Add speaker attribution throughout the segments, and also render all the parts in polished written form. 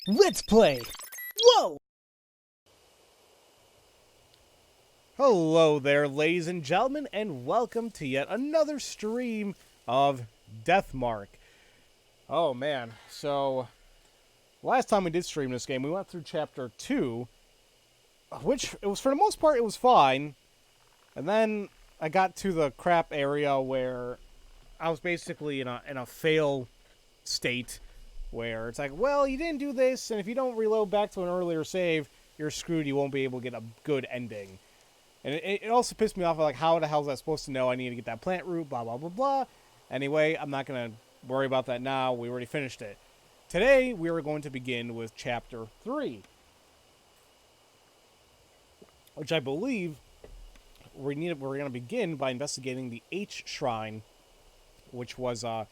Speaker 1: Let's play! Whoa! Hello there, ladies and gentlemen, and welcome to yet another stream of Deathmark. Oh man, so last time we did stream this game, we went through chapter 2, which it was, for the most part, it was fine. And then I got to the crap area where I was basically in a fail state, where it's like, well, you didn't do this, and if you don't reload back to an earlier save, you're screwed. You won't be able to get a good ending. And it also pissed me off, like, how the hell is I supposed to know I need to get that plant root, blah, blah, blah, blah. Anyway, I'm not going to worry about that now. We already finished it. Today, we are going to begin with Chapter 3. Which I believe we're going to begin by investigating the H Shrine, which was, I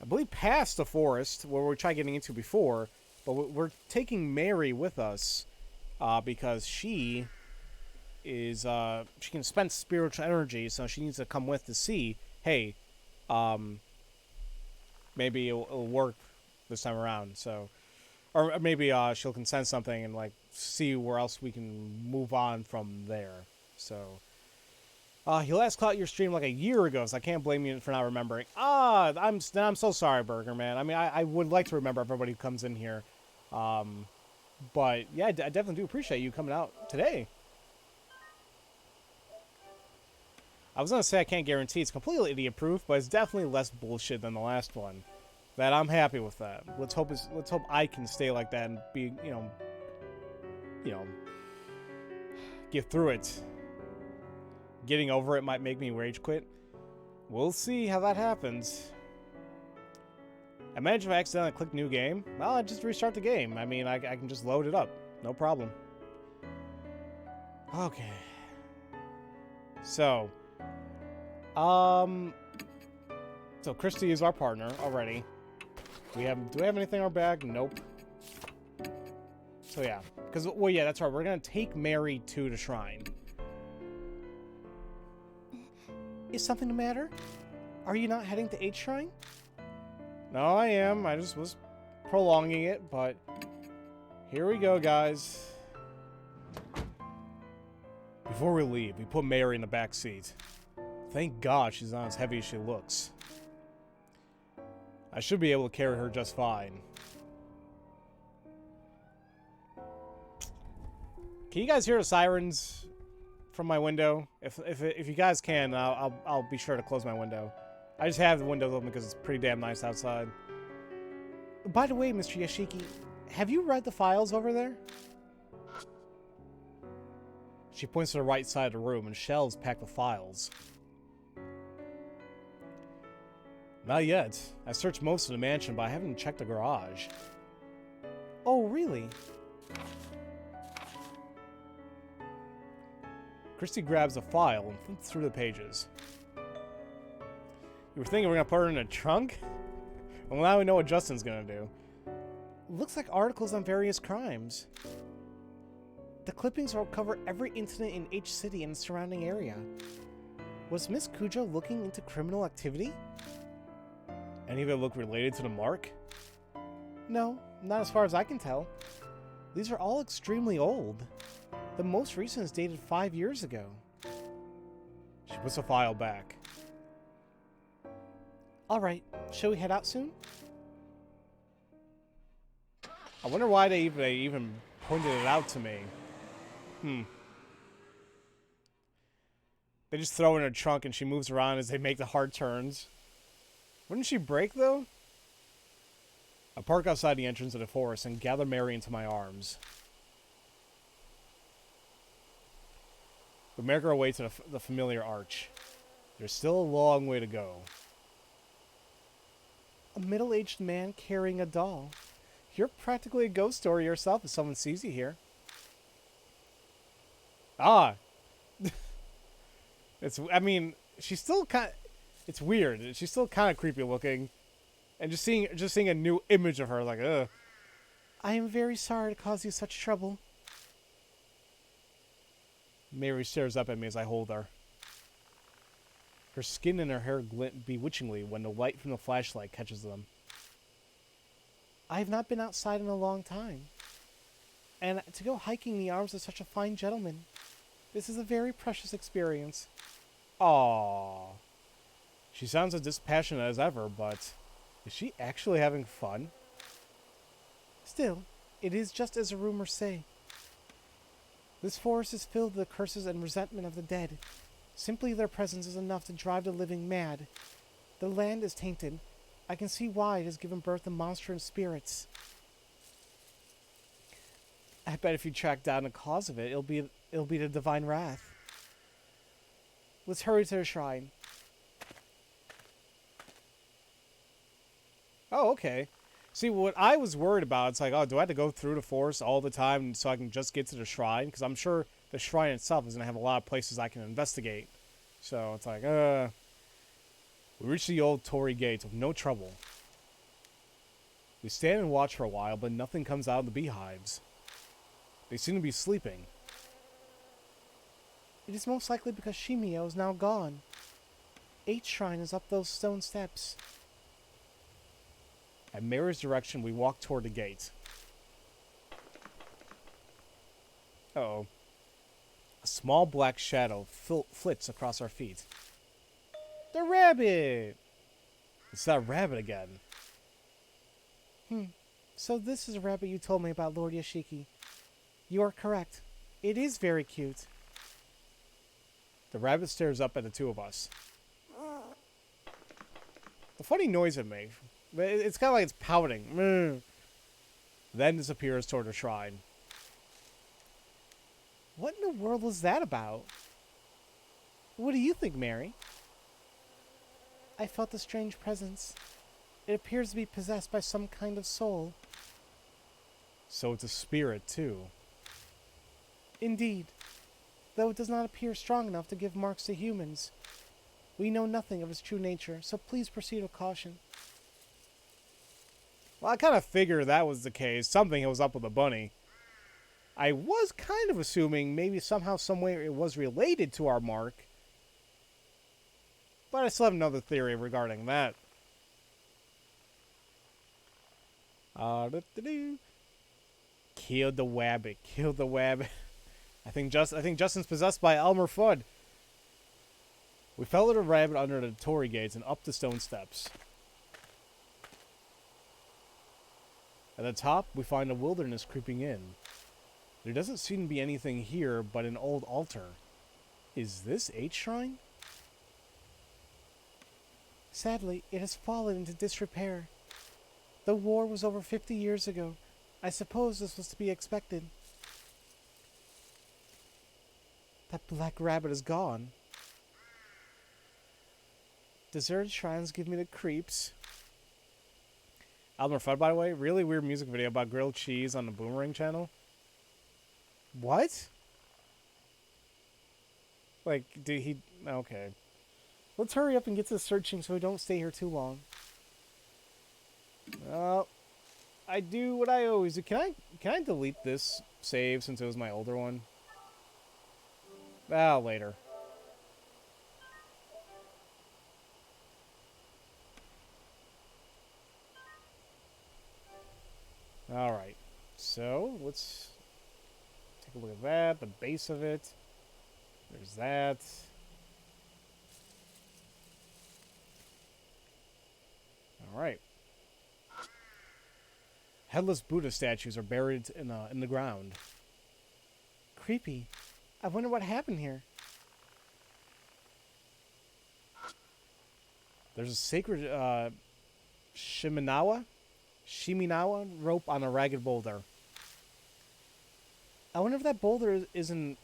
Speaker 1: believe, past the forest, where we tried getting into before. But we're taking Mary with us, because she can spend spiritual energy, so she needs to come with to see, hey, maybe it'll work this time around. So, or maybe she'll can sense something and like see where else we can move on from there. So, you last caught your stream like a year ago, so I can't blame you for not remembering. I'm so sorry, Burger Man. I mean, I would like to remember everybody who comes in here, but yeah, I definitely do appreciate you coming out today. I was going to say I can't guarantee it's completely idiot-proof, but it's definitely less bullshit than the last one. That I'm happy with that. Let's hope I can stay like that and be, you know, get through it. Getting over it might make me rage quit. We'll see how that happens. Imagine if I accidentally click new game. Well, I just restart the game. I mean, I can just load it up. No problem. Okay. So... So Christy is our partner already. Do we have anything in our bag? Nope. So yeah, because, well, yeah, that's right. We're gonna take Mary to the shrine. Is something the matter? Are you not heading to H Shrine? No, I am. I just was prolonging it, but here we go, guys. Before we leave, we put Mary in the back seat. Thank God she's not as heavy as she looks. I should be able to carry her just fine. Can you guys hear the sirens from my window? If you guys can, I'll be sure to close my window. I just have the windows open because it's pretty damn nice outside. By the way, Mr. Yashiki, have you read the files over there? She points to the right side of the room, and shelves packed with files. Not yet. I searched most of the mansion, but I haven't checked the garage. Oh, really? Christy grabs a file and flips through the pages. You were thinking we're gonna put her in a trunk? Well, now we know what Justin's gonna do. Looks like articles on various crimes. The clippings will cover every incident in H City and the surrounding area. Was Miss Kujo looking into criminal activity? Any of it look related to the mark? No, not as far as I can tell. These are all extremely old. The most recent is dated 5 years ago. She puts the file back. Alright, shall we head out soon? I wonder why they even pointed it out to me. They just throw her in her trunk and she moves around as they make the hard turns. Wouldn't she break, though? I park outside the entrance of the forest and gather Mary into my arms. We make our way to the familiar arch. There's still a long way to go. A middle-aged man carrying a doll. You're practically a ghost story yourself if someone sees you here. Ah! I mean, she's still kind of... It's weird. She's still kind of creepy looking. And just seeing a new image of her, like, ugh. I am very sorry to cause you such trouble. Mary stares up at me as I hold her. Her skin and her hair glint bewitchingly when the light from the flashlight catches them. I've not been outside in a long time. And to go hiking in the arms of such a fine gentleman. This is a very precious experience. Aww. She sounds as dispassionate as ever, but is she actually having fun? Still, it is just as the rumors say. This forest is filled with the curses and resentment of the dead. Simply their presence is enough to drive the living mad. The land is tainted. I can see why it has given birth to monster and spirits. I bet if you track down the cause of it, it'll be the divine wrath. Let's hurry to the shrine. Oh, okay. See, what I was worried about, it's like, oh, do I have to go through the forest all the time so I can just get to the shrine? Because I'm sure the shrine itself is going to have a lot of places I can investigate. So it's like, We reach the old Torii Gate with no trouble. We stand and watch for a while, but nothing comes out of the beehives. They seem to be sleeping. It is most likely because Shimio is now gone. 8th shrine is up those stone steps. At Mary's direction, we walk toward the gate. Uh-oh. A small black shadow flits across our feet. The rabbit! It's that rabbit again. So this is a rabbit you told me about, Lord Yashiki. You are correct. It is very cute. The rabbit stares up at the two of us. The funny noise it makes. It's kind of like it's pouting. Then disappears toward the shrine. What in the world was that about? What do you think, Mary? I felt a strange presence. It appears to be possessed by some kind of soul. So it's a spirit, too. Indeed. Though it does not appear strong enough to give marks to humans. We know nothing of its true nature, so please proceed with caution. Well, I kind of figured that was the case. Something was up with the bunny. I was kind of assuming maybe somehow, somewhere it was related to our mark. But I still have another theory regarding that. Killed the wabbit. Killed the wabbit. I think Justin's possessed by Elmer Fudd. We followed the rabbit under the Torii gates and up the stone steps. At the top, we find a wilderness creeping in. There doesn't seem to be anything here but an old altar. Is this 8th shrine? Sadly, it has fallen into disrepair. The war was over 50 years ago. I suppose this was to be expected. That black rabbit is gone. Deserted shrines give me the creeps. Elmer Fudd, by the way, really weird music video about grilled cheese on the Boomerang channel. What? Like, did he... Okay. Let's hurry up and get to searching so we don't stay here too long. Well, I do what I always do. Can I delete this save since it was my older one? Ah, later. Alright. So, let's take a look at that. The base of it. There's that. Alright. Headless Buddha statues are buried in the ground. Creepy. I wonder what happened here. There's a sacred Shiminawa rope on a ragged boulder. I wonder if that boulder is in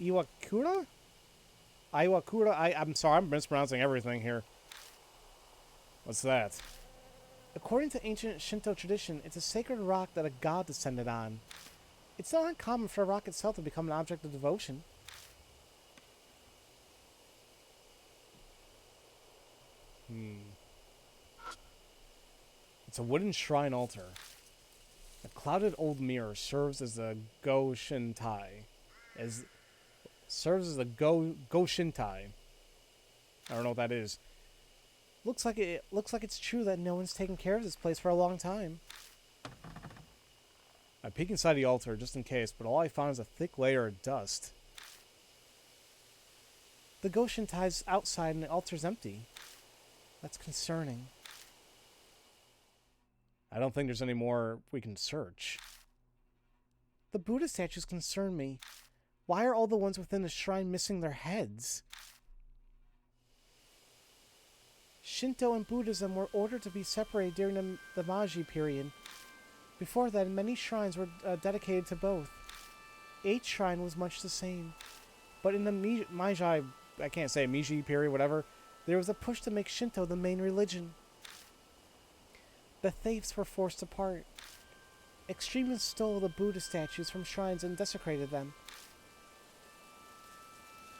Speaker 1: Iwakura? I'm sorry, I'm mispronouncing everything here. What's that? According to ancient Shinto tradition, it's a sacred rock that a god descended on. It's not uncommon for a rock itself to become an object of devotion. It's a wooden shrine altar. A clouded old mirror serves as the Go Shintai. Serves as the Go Shintai. I don't know what that is. Looks like it's true that no one's taken care of this place for a long time. I peek inside the altar just in case, but all I found is a thick layer of dust.
Speaker 2: The Goshen tide's outside and the altar's empty. That's concerning.
Speaker 1: I don't think there's any more we can search.
Speaker 2: The Buddha statues concern me. Why are all the ones within the shrine missing their heads? Shinto and Buddhism were ordered to be separated during the Meiji period. Before then, many shrines were dedicated to both. Each shrine was much the same. But in the Meiji, I can't say Meiji period, whatever, there was a push to make Shinto the main religion. The faiths were forced apart. Extremists stole the Buddha statues from shrines and desecrated them.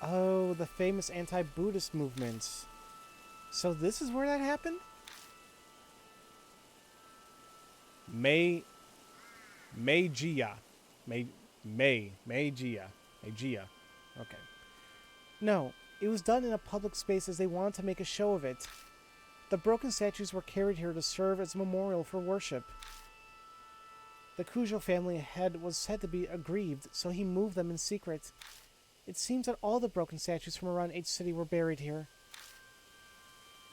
Speaker 2: Oh, the famous anti-Buddhist movements. So this is where that happened?
Speaker 1: Meijia. Okay.
Speaker 2: No, it was done in a public space as they wanted to make a show of it. The broken statues were carried here to serve as a memorial for worship. The Kujo family head was said to be aggrieved, so he moved them in secret. It seems that all the broken statues from around H City were buried here.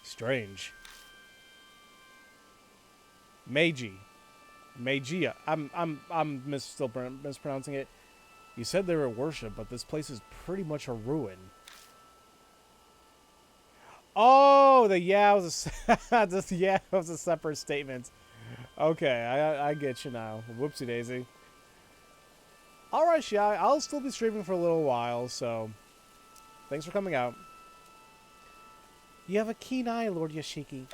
Speaker 1: Strange. Meijia. I'm still mispronouncing it. You said they were worship, but this place is pretty much a ruin. Oh, it was a separate statement. Okay, I get you now. Whoopsie daisy. Alright, Shia, I'll still be streaming for a little while, so thanks for coming out.
Speaker 2: You have a keen eye, Lord Yoshiki.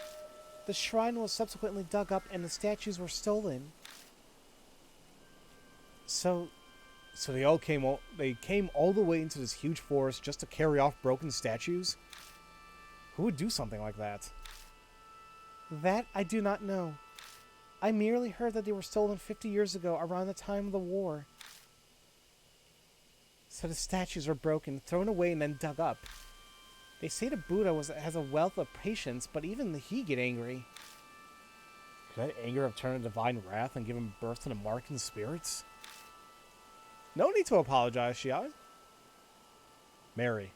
Speaker 2: The shrine was subsequently dug up and the statues were stolen.
Speaker 1: So they came all the way into this huge forest just to carry off broken statues? Who would do something like that?
Speaker 2: That I do not know. I merely heard that they were stolen 50 years ago around the time of the war. So the statues were broken, thrown away, and then dug up. They say the Buddha has a wealth of patience, but even he get angry.
Speaker 1: Could that anger have turned to divine wrath and given birth to the Markan spirits? No need to apologize, Shia. Mary,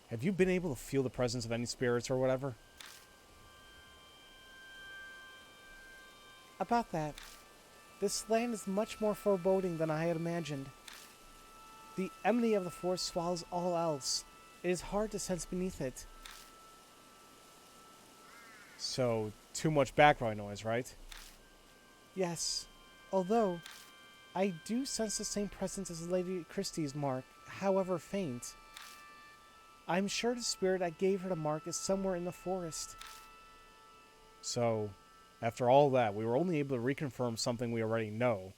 Speaker 1: have you been able to feel the presence of any spirits or whatever?
Speaker 2: About that, this land is much more foreboding than I had imagined. The enmity of the forest swallows all else. It is hard to sense beneath it.
Speaker 1: So, too much background noise, right?
Speaker 2: Yes, although I do sense the same presence as Lady Christie's mark, however faint. I'm sure the spirit that gave her the mark is somewhere in the forest.
Speaker 1: So, after all that, we were only able to reconfirm something we already knew.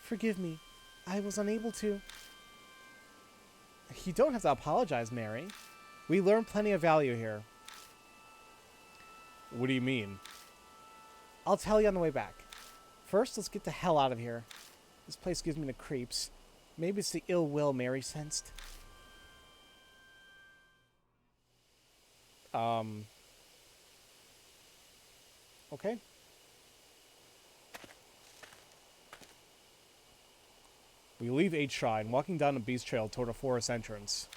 Speaker 2: Forgive me, I was unable to.
Speaker 1: You don't have to apologize, Mary. We learned plenty of value here. What do you mean?
Speaker 2: I'll tell you on the way back. First, let's get the hell out of here. This place gives me the creeps. Maybe it's the ill will Mary sensed.
Speaker 1: Okay. We leave H Shrine, walking down the beast trail toward a forest entrance.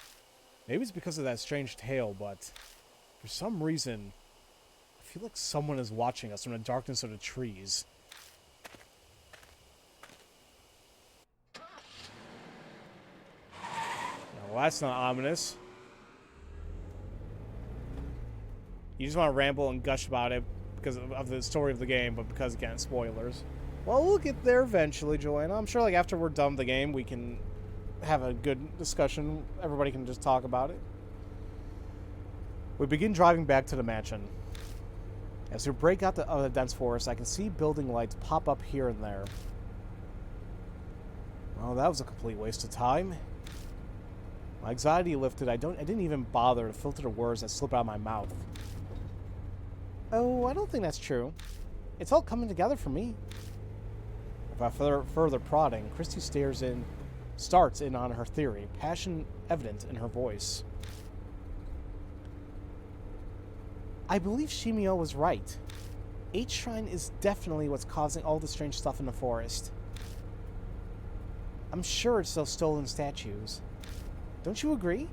Speaker 1: Maybe it's because of that strange tale, but for some reason, I feel like someone is watching us from the darkness of the trees. Well, that's not ominous. You just want to ramble and gush about it because of the story of the game, but because, again, spoilers. Well, we'll get there eventually, Joanna. I'm sure, like, after we're done with the game, we can have a good discussion. Everybody can just talk about it. We begin driving back to the mansion. As we break out of the dense forest, I can see building lights pop up here and there. Well, that was a complete waste of time. My anxiety lifted. I didn't even bother to filter the words that slip out of my mouth.
Speaker 2: Oh, I don't think that's true. It's all coming together for me.
Speaker 1: Without further prodding, Christy starts in on her theory, passion evident in her voice.
Speaker 2: I believe Shimio was right. H Shrine is definitely what's causing all the strange stuff in the forest. I'm sure it's those stolen statues. Don't you agree?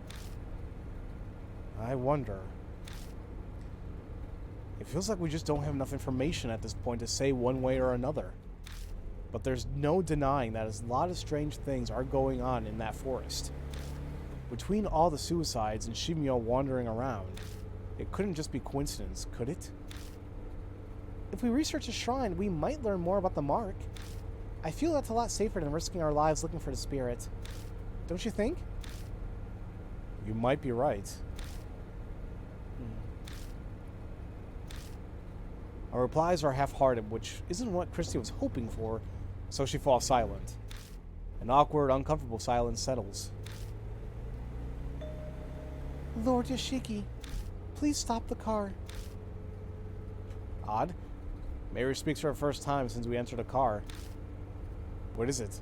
Speaker 1: I wonder. It feels like we just don't have enough information at this point to say one way or another. But there's no denying that a lot of strange things are going on in that forest. Between all the suicides and Shimio wandering around, it couldn't just be coincidence, could it?
Speaker 2: If we research the shrine, we might learn more about the mark. I feel that's a lot safer than risking our lives looking for the spirit. Don't you think?
Speaker 1: You might be right. Our replies are half-hearted, which isn't what Christy was hoping for, so she falls silent. An awkward, uncomfortable silence settles.
Speaker 2: Lord Yoshiki, please stop the car.
Speaker 1: Odd. Mary speaks for the first time since we entered the car. What is it?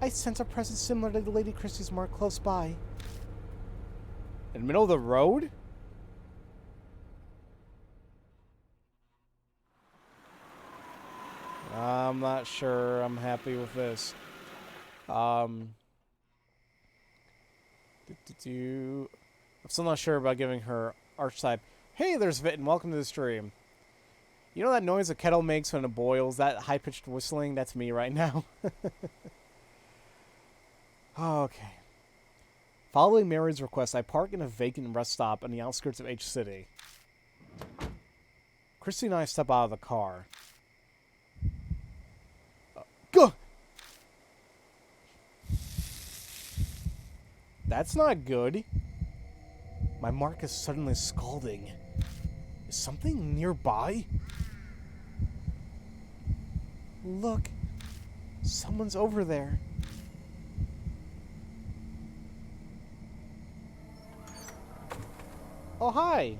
Speaker 2: I sense a presence similar to the Lady Christie's mark close by.
Speaker 1: In the middle of the road? I'm not sure I'm happy with this. I'm still not sure about giving her archetype. Hey, there's Vit, and welcome to the stream. You know that noise a kettle makes when it boils? That high-pitched whistling? That's me right now. Okay. Following Mary's request, I park in a vacant rest stop on the outskirts of H City. Christy and I step out of the car. Go! That's not good. My mark is suddenly scalding. Is something nearby?
Speaker 2: Look, someone's over there.
Speaker 1: Oh, hi.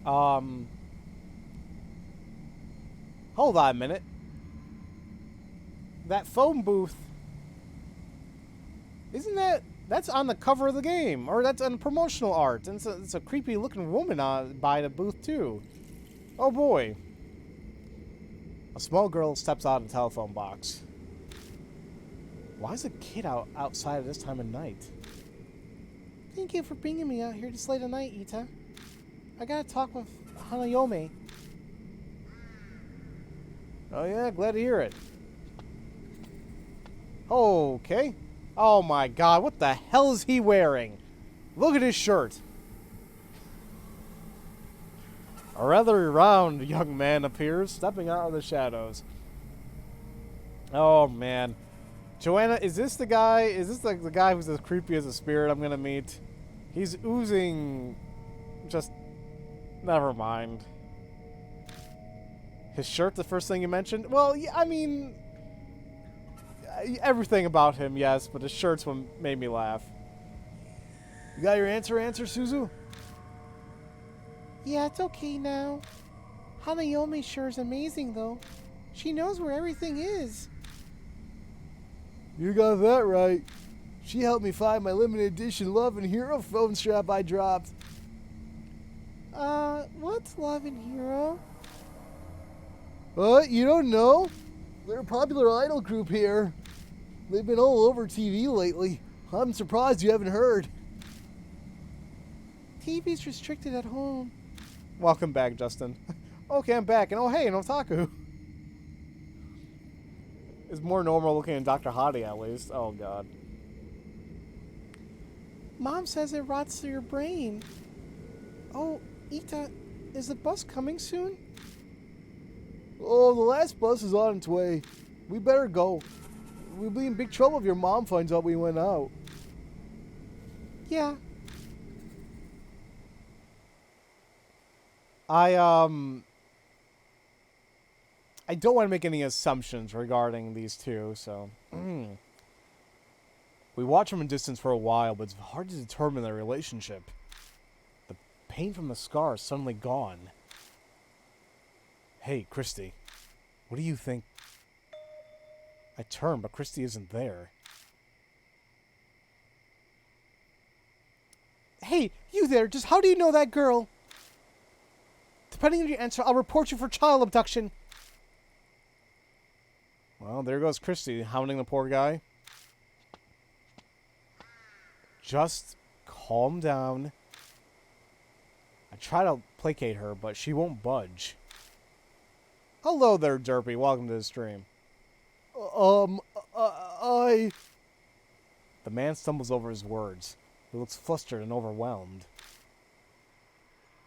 Speaker 1: Hold on a minute. That phone booth. Isn't that's on the cover of the game, or that's on promotional art, and it's a creepy looking woman by the booth too. Oh boy. A small girl steps out of the telephone box. Why is a kid outside at this time of night?
Speaker 2: Thank you for bringing me out here this late at night, Ita. I gotta talk with Hanayo-me.
Speaker 1: Oh yeah, glad to hear it. Okay. Oh my god, what the hell is he wearing? Look at his shirt. A rather round young man appears, stepping out of the shadows. Oh man. Joanna, is this the guy? Is this like the guy who's as creepy as a spirit I'm gonna meet? He's oozing just... Never mind. His shirt, the first thing you mentioned? Well, yeah, I mean... Everything about him, yes, but his shirt's what made me laugh. You got your answer, Suzu?
Speaker 2: Yeah, it's okay now. Hanayo-me sure is amazing, though. She knows where everything is.
Speaker 1: You got that right. She helped me find my limited edition Love and Hero phone strap I dropped.
Speaker 2: What's Love and Hero?
Speaker 1: What? You don't know? They're a popular idol group here. They've been all over TV lately. I'm surprised you haven't heard.
Speaker 2: TV's restricted at home.
Speaker 1: Welcome back, Justin. Okay, I'm back. And oh, hey, an otaku. Is more normal looking than Dr. Hottie, at least. Oh, God.
Speaker 2: Mom says it rots through your brain. Oh, Ita, is the bus coming soon?
Speaker 1: Oh, the last bus is on its way. We better go. We'll be in big trouble if your mom finds out we went out.
Speaker 2: Yeah.
Speaker 1: I don't want to make any assumptions regarding these two, so... We watch them in distance for a while, but it's hard to determine their relationship. The pain from the scar is suddenly gone. Hey, Christy. What do you think? I turn, but Christy isn't there.
Speaker 2: Hey, you there, just how do you know that girl? Depending on your answer, I'll report you for child abduction.
Speaker 1: Well, there goes Christy, hounding the poor guy. Just calm down. I try to placate her, but she won't budge. Hello there, Derpy. Welcome to the stream.
Speaker 2: I...
Speaker 1: The man stumbles over his words. He looks flustered and overwhelmed.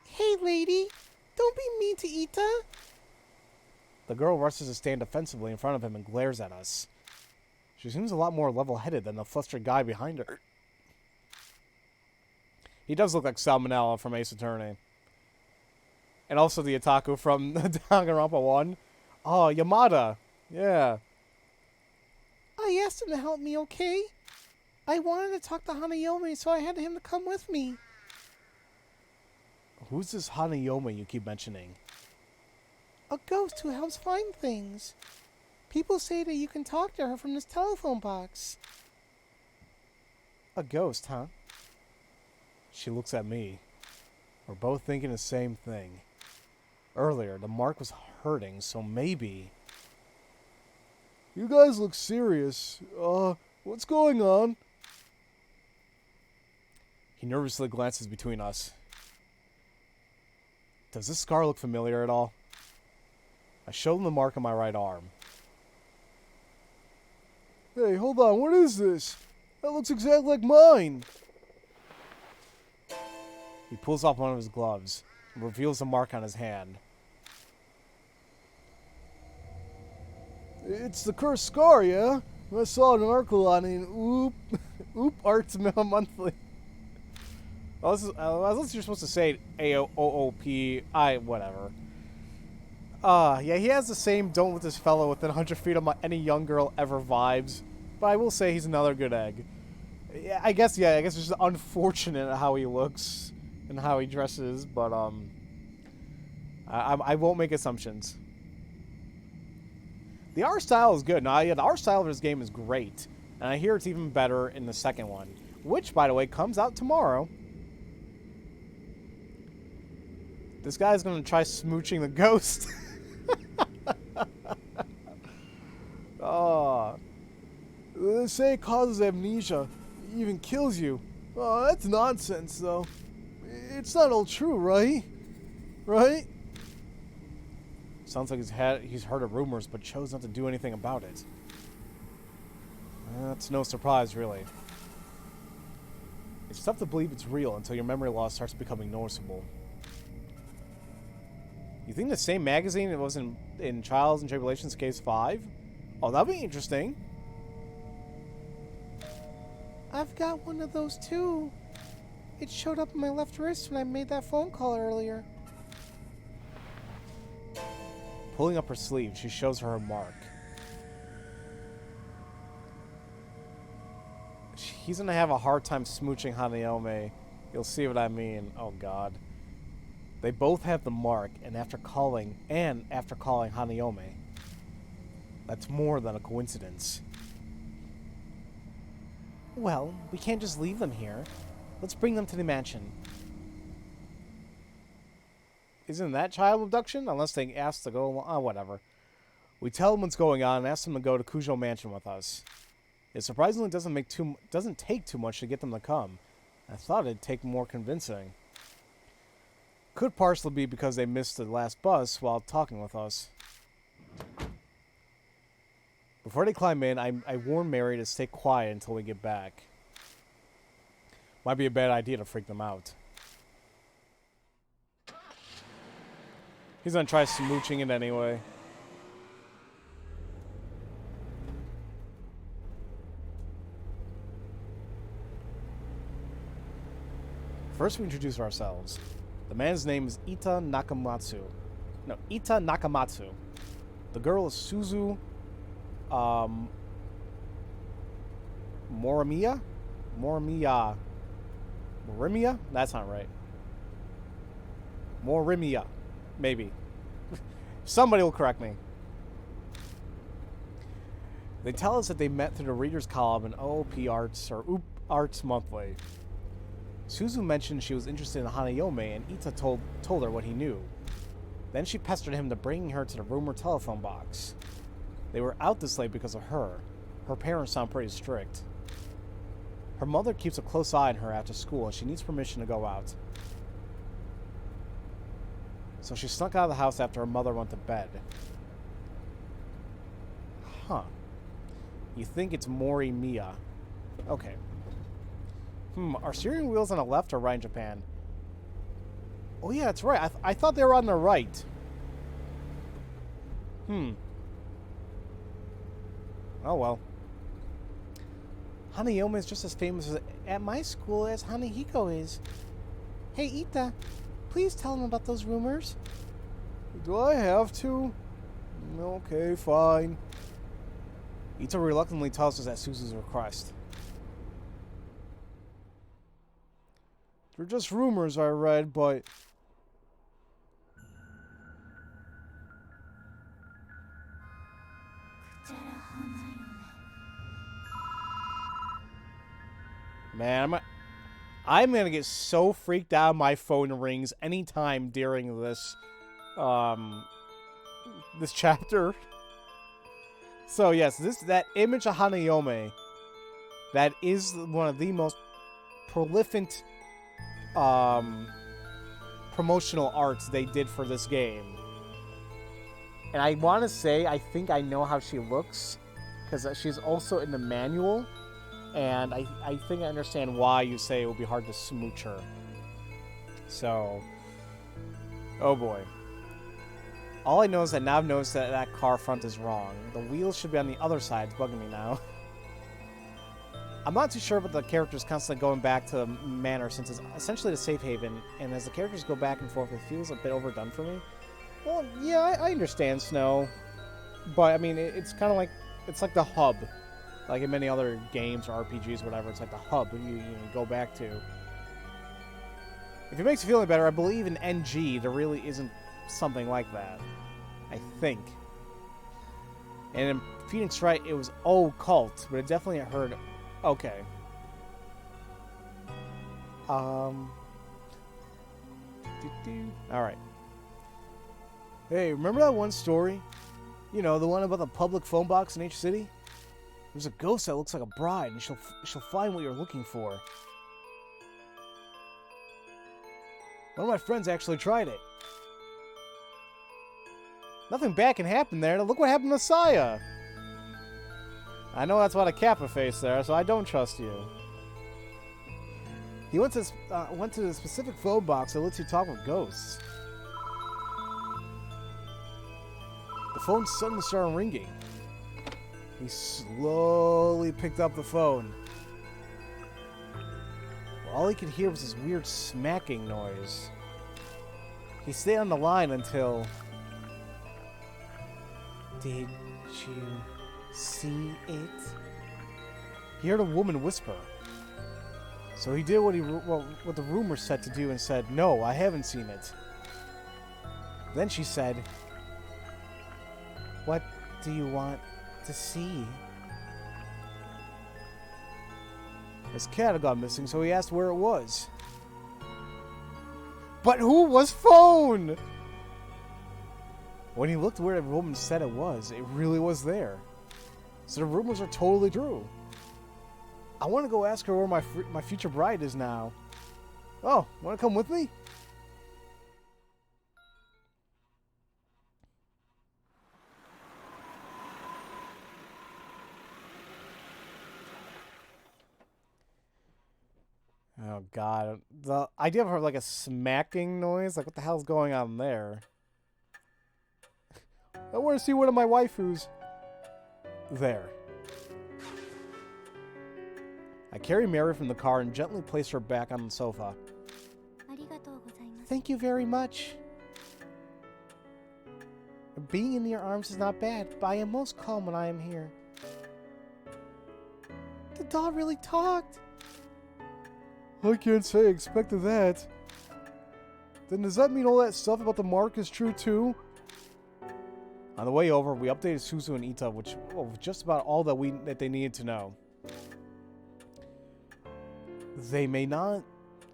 Speaker 2: Hey, lady. Don't be mean to Ita.
Speaker 1: The girl rushes to stand defensively in front of him and glares at us. She seems a lot more level-headed than the flustered guy behind her. He does look like Salmonella from Ace Attorney. And also the otaku from Danganronpa 1. Oh, Yamada. Yeah.
Speaker 2: I asked him to help me, okay? I wanted to talk to Hanayo-me, so I had him to come with me.
Speaker 1: Who's this Hanayo-me you keep mentioning?
Speaker 2: A ghost who helps find things. People say that you can talk to her from this telephone box.
Speaker 1: A ghost, huh? She looks at me. We're both thinking the same thing. Earlier, the mark was hurting, so maybe... You guys look serious. What's going on? He nervously glances between us. Does this scar look familiar at all? I show him the mark on my right arm. Hey, hold on, what is this? That looks exactly like mine! He pulls off one of his gloves and reveals the mark on his hand. It's the cursed scar, yeah? I saw an article on it in Oop Arts Monthly. Unless you're supposed to say AOOP, whatever. Yeah, he has the same don't let this fellow within 100 feet of any young girl ever vibes. But I will say he's another good egg. Yeah, I guess it's just unfortunate how he looks and how he dresses, but I won't make assumptions. The art style is good. Now, yeah, the art style of this game is great. And I hear it's even better in the second one. Which, by the way, comes out tomorrow. This guy's going to try smooching the ghost. They say it causes amnesia. It even kills you. Oh, that's nonsense, though. It's not all true, right? Right? Sounds like he's heard of rumors, but chose not to do anything about it. That's no surprise, really. It's tough to believe it's real until your memory loss starts becoming noticeable. You think the same magazine it was in Trials and Tribulations Case 5? Oh, that'd be interesting.
Speaker 2: I've got one of those too. It showed up on my left wrist when I made that phone call earlier.
Speaker 1: Pulling up her sleeve, she shows her mark. He's gonna have a hard time smooching Hanayo-me. You'll see what I mean. Oh god. They both have the mark, and after calling Hanayo-me. That's more than a coincidence.
Speaker 2: Well, we can't just leave them here. Let's bring them to the mansion.
Speaker 1: Isn't that child abduction? Unless they ask to go along. Whatever. We tell them what's going on and ask them to go to Kujo Mansion with us. It surprisingly doesn't take too much to get them to come. I thought it'd take more convincing. Could partially be because they missed the last bus while talking with us. Before they climb in, I warn Mary to stay quiet until we get back. Might be a bad idea to freak them out. He's gonna try smooching it anyway. First, we introduce ourselves. The man's name is Ita Nakamatsu. No, Ita Nakamatsu. The girl is Suzu Morimiya? Morimiya? That's not right. Morimiya. Maybe. Somebody will correct me. They tell us that they met through the readers column in OOP Arts or OOP Arts Monthly. Suzu mentioned she was interested in Hanayo-me, and Ita told her what he knew. Then she pestered him to bring her to the room or telephone box. They were out this late because of her. Her parents sound pretty strict. Her mother keeps a close eye on her after school, and she needs permission to go out. So she snuck out of the house after her mother went to bed. Huh. You think it's Mori Mia. Okay. Are steering wheels on the left or right in Japan? Oh yeah, that's right. I thought they were on the right. Oh well. Hanayo-me is just as famous at my school as Hanahiko is. Hey, Ita, please tell them about those rumors. Do I have to? Okay, fine. Ita reluctantly tells us at Suzu's request. They're just rumors I read, but... Man, I'm gonna get so freaked out my phone rings anytime during this this chapter. So yes, that image of Hanayo-me, that is one of the most prolific promotional arts they did for this game. And I want to say I think I know how she looks, because she's also in the manual. And I think I understand why you say it would be hard to smooch her. So, oh boy. All I know is that now I've noticed that that car front is wrong. The wheels should be on the other side. It's bugging me now. I'm not too sure about the characters constantly going back to the manor, since it's essentially the safe haven. And as the characters go back and forth, it feels a bit overdone for me. Well, yeah, I understand Snow. But, I mean, it's kind of like... It's like the hub. Like in many other games or RPGs, whatever, it's like the hub you go back to. If it makes you feel any better, I believe in NG there really isn't something like that. I think. And in Phoenix Wright, it was occult, but it definitely heard. Okay. Alright. Hey, remember that one story? You know, the one about the public phone box in H City? There's a ghost that looks like a bride, and she'll find what you're looking for. One of my friends actually tried it. Nothing bad can happen there. Look what happened to Saya. I know that's what a Kappa face there, so I don't trust you. He went to the specific phone box that lets you talk with ghosts. The phone suddenly started ringing. He slowly picked up the phone. All he could hear was this weird smacking noise. He stayed on the line until... Did you see it? He heard a woman whisper. So he did what the rumor said to do and said, "No, I haven't seen it." Then she said, "What do you want to see?" His cat had gone missing, so he asked where it was. But who was phone? When he looked where the woman said it really was there. So the rumors are totally true. I want to go ask her where my future bride is now. Oh, want to come with me? Oh god, the idea of her like a smacking noise, like what the hell's going on there? I want to see one of my waifus. There. I carry Mary from the car and gently place her back on the sofa. Thank you very much. Being in your arms is not bad, but I am most calm when I am here. The doll really talked. I can't say I expected that. Then does that mean all that stuff about the mark is true too? On the way over, we updated Suzu and Ita, which was just about all that they needed to know. They may not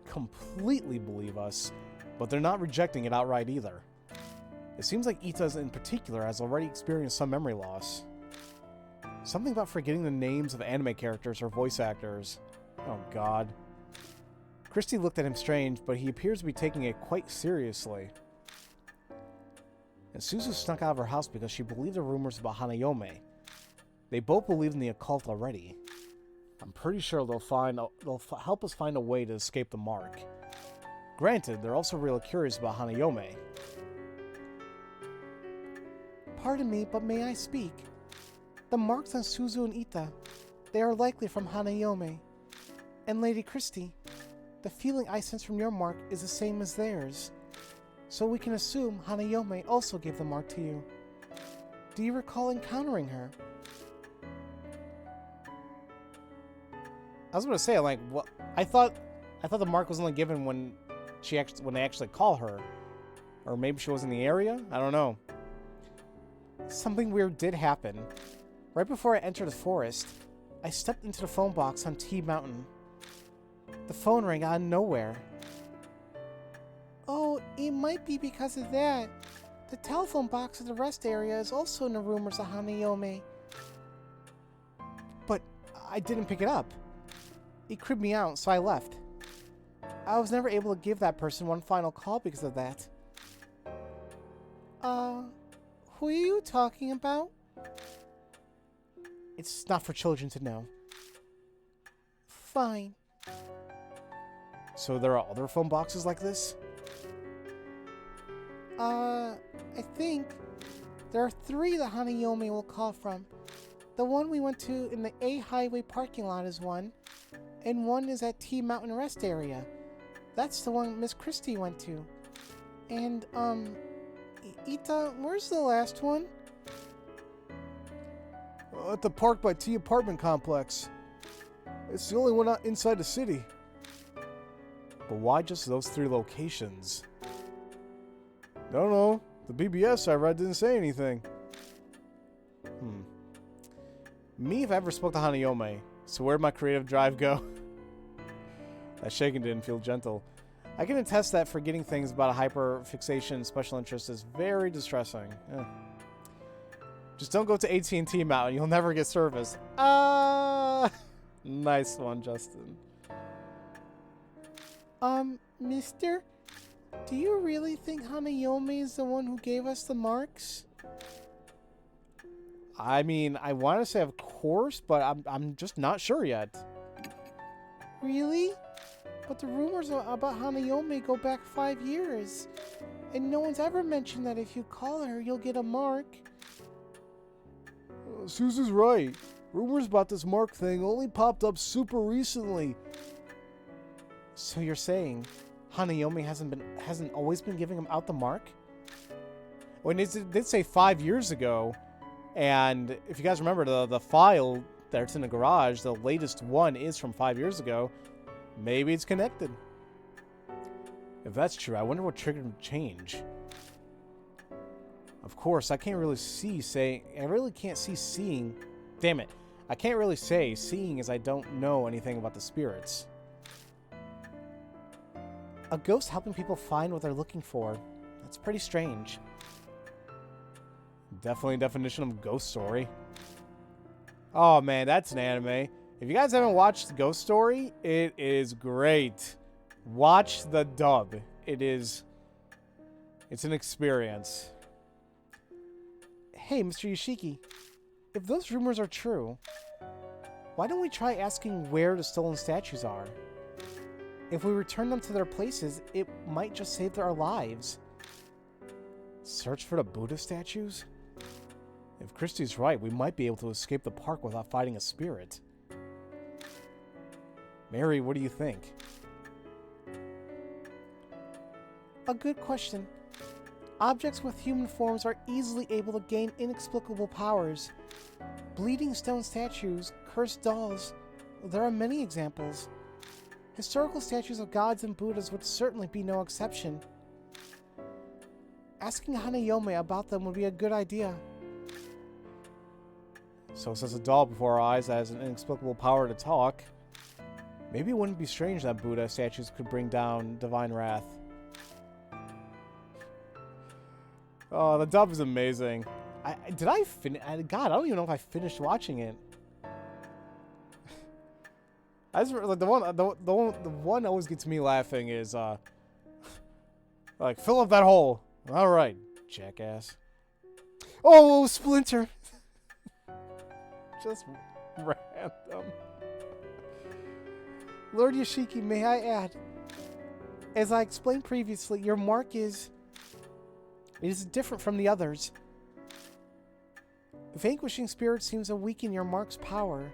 Speaker 1: completely believe us, but they're not rejecting it outright either. It seems like Ita in particular has already experienced some memory loss. Something about forgetting the names of anime characters or voice actors. Oh god. Christy looked at him strange, but he appears to be taking it quite seriously. And Suzu snuck out of her house because she believed the rumors about Hanayo-me. They both believe in the occult already. I'm pretty sure they'll help us find a way to escape the mark. Granted, they're also really curious about Hanayo-me.
Speaker 2: Pardon me, but may I speak? The marks on Suzu and Ita, they are likely from Hanayo-me. And Lady Christie, the feeling I sense from your mark is the same as theirs. So we can assume Hanayo-me also gave the mark to you. Do you recall encountering her?
Speaker 1: I was going to say, like, what? I thought the mark was only given when they actually call her, or maybe she was in the area. I don't know. Something weird did happen. Right before I entered the forest, I stepped into the phone box on T Mountain. The phone rang out of nowhere.
Speaker 2: Oh, it might be because of that. The telephone box at the rest area is also in the rumors of Hanayo-me.
Speaker 1: But I didn't pick it up. It creeped me out, so I left. I was never able to give that person one final call because of that.
Speaker 2: Who are you talking about?
Speaker 1: It's not for children to know.
Speaker 2: Fine.
Speaker 1: So there are other phone boxes like this?
Speaker 2: I think there are 3 that Hanayo-me will call from. The one we went to in the A Highway parking lot is one, and one is at T Mountain Rest area. That's the one Miss Christie went to. And, Ita, where's the last one?
Speaker 1: At the park by T apartment complex. It's the only one out inside the city. But why just those 3 locations? Don't know. The BBS I read didn't say anything. Me if I ever spoke to Hanayo-me. So where'd my creative drive go? That shaking didn't feel gentle. I can attest that forgetting things about a hyperfixation and special interest is very distressing. Just don't go to AT&T Mountain. You'll never get service. Nice one, Justin.
Speaker 2: Mister? Do you really think Hanayo-me is the one who gave us the marks?
Speaker 1: I mean, I want to say of course, but I'm just not sure yet.
Speaker 2: Really? But the rumors about Hanayo-me go back 5 years. And no one's ever mentioned that if you call her, you'll get a mark.
Speaker 1: Suzu's right. Rumors about this mark thing only popped up super recently. So you're saying Hanayo-me hasn't always been giving him out the mark? When it did say 5 years ago, and if you guys remember the file that's in the garage, the latest one is from 5 years ago. Maybe it's connected. If that's true, I wonder what triggered him to change. Of course, I can't really I really can't see seeing. Damn it. I can't really say seeing as I don't know anything about the spirits. A ghost helping people find what they're looking for. That's pretty strange. Definitely a definition of ghost story. Oh man, that's an anime. If you guys haven't watched Ghost Story, it is great. Watch the dub. It's an experience. Hey, Mr. Yoshiki, if those rumors are true, why don't we try asking where the stolen statues are? If we return them to their places, it might just save our lives. Search for the Buddha statues? If Christie's right, we might be able to escape the park without fighting a spirit. Mary, what do you think?
Speaker 2: A good question. Objects with human forms are easily able to gain inexplicable powers. Bleeding stone statues, cursed dolls, there are many examples. Historical statues of gods and Buddhas would certainly be no exception. Asking Hanayo-me about them would be a good idea.
Speaker 1: So says a doll before our eyes that has an inexplicable power to talk. Maybe it wouldn't be strange that Buddha statues could bring down divine wrath. Oh, the dub is amazing. Did I finish? God, I don't even know if I finished watching it. I just like the one that always gets me laughing is like fill up that hole. All right, jackass. Oh, Splinter. Just random.
Speaker 2: Lord Yoshiki, may I add, as I explained previously, your mark is different from the others. Vanquishing spirits seems to weaken your mark's power.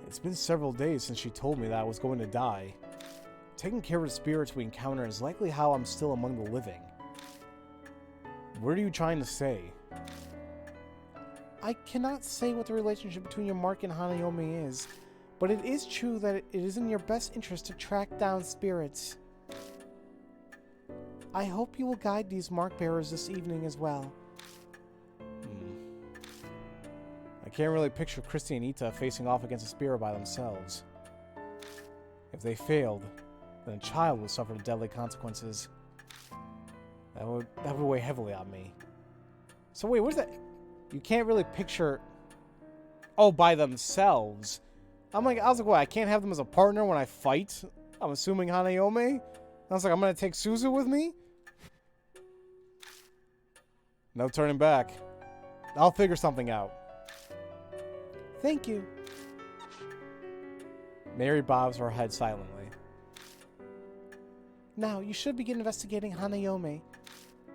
Speaker 1: It's been several days since she told me that I was going to die. Taking care of the spirits we encounter is likely how I'm still among the living. What are you trying to say?
Speaker 2: I cannot say what the relationship between your mark and Hanayo-me is, but it is true that it is in your best interest to track down spirits. I hope you will guide these mark bearers this evening as well.
Speaker 1: I can't really picture Christy and Ita facing off against a spirit by themselves. If they failed, then a child would suffer the deadly consequences. That would weigh heavily on me. So wait, what is that? You can't really picture... Oh, by themselves. I was like, what, I can't have them as a partner when I fight? I'm assuming Hanayo-me? I was like, I'm gonna take Suzu with me? No turning back. I'll figure something out.
Speaker 2: Thank you.
Speaker 1: Mary bobs her head silently.
Speaker 2: Now, you should begin investigating Hanayo-me.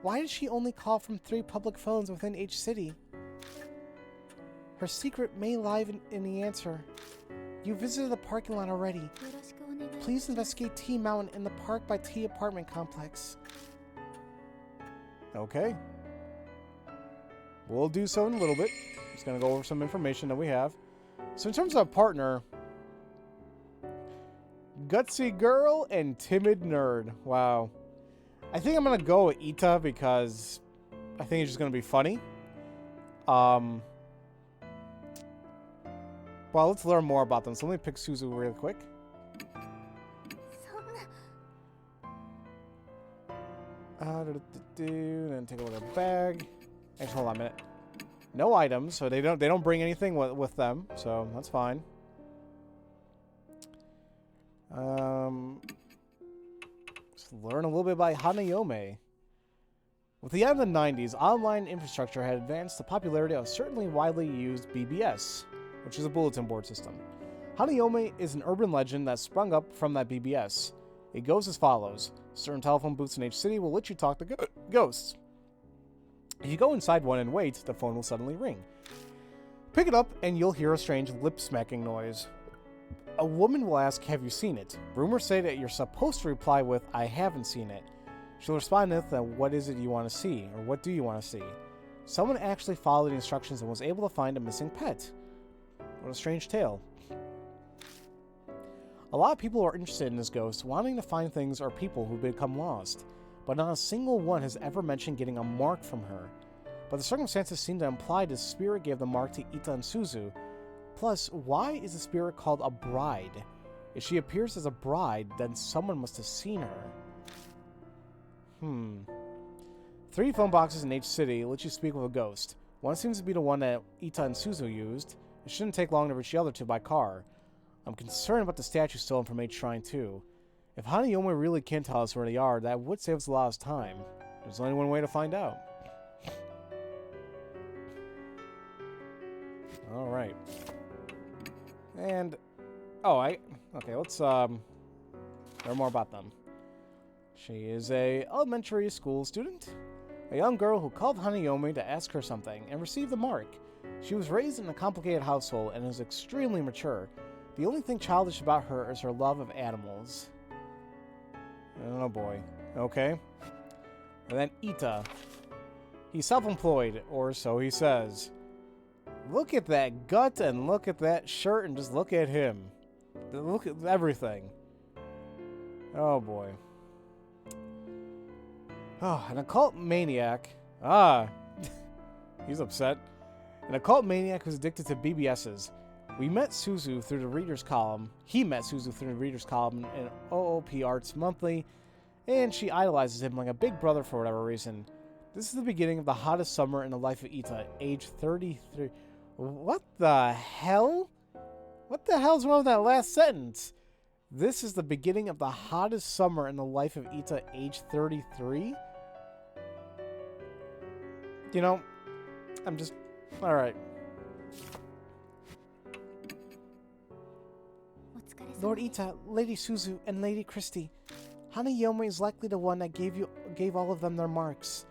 Speaker 2: Why did she only call from 3 public phones within each city? Her secret may lie in the answer. You visited the parking lot already. Please investigate T Mountain in the park by T apartment complex.
Speaker 1: Okay. We'll do so in a little bit. Just going to go over some information that we have. So in terms of a partner, gutsy girl and timid nerd. Wow. I think I'm going to go with Ita because I think it's just going to be funny. Well, let's learn more about them. So let me pick Suzu real quick. And take a look at the bag. Actually, hold on a minute. No items, so they don't bring anything with them, so that's fine. Let's learn a little bit about Hanayo-me. With the end of the 90s, online infrastructure had advanced the popularity of certainly widely used BBS, which is a bulletin board system. Hanayo-me is an urban legend that sprung up from that BBS. It goes as follows. Certain telephone booths in each city will let you talk to ghosts. If you go inside one and wait, the phone will suddenly ring. Pick it up and you'll hear a strange lip-smacking noise. A woman will ask, have you seen it? Rumors say that you're supposed to reply with, I haven't seen it. She'll respond with, what is it you want to see? Or what do you want to see? Someone actually followed the instructions and was able to find a missing pet. What a strange tale. A lot of people are interested in this ghost, wanting to find things or people who've become lost, but not a single one has ever mentioned getting a mark from her. But the circumstances seem to imply the spirit gave the mark to Ita and Suzu. Plus, why is the spirit called a bride? If she appears as a bride, then someone must have seen her. 3 phone boxes in each city let you speak with a ghost. One seems to be the one that Ita and Suzu used. It shouldn't take long to reach the other 2 by car. I'm concerned about the statue stolen from H Shrine too. If Hanayo-me really can tell us where they are, that would save us a lot of time. There's only one way to find out. Alright. And... okay, let's, learn more about them. She is a elementary school student. A young girl who called Hanayo-me to ask her something and received the mark. She was raised in a complicated household and is extremely mature. The only thing childish about her is her love of animals. Oh boy. Okay. And then Ita. He's self-employed, or so he says. Look at that gut and look at that shirt and just look at him. Look at everything. Oh boy. Oh, an occult maniac. He's upset. An occult maniac who's addicted to BBSs. We met Suzu through the reader's column. He met Suzu through the reader's column in OOP Arts Monthly, and she idolizes him like a big brother for whatever reason.
Speaker 2: This is the beginning of the hottest summer in the life of Ita, age 33. What the hell? What the hell's wrong with that last sentence? This is the beginning of the hottest summer in the life of Ita, age 33? You know, I'm just... Alright. Lord Ita, Lady Suzu, and Lady Christie, Hanayo-me is likely the one that gave all of them their marks.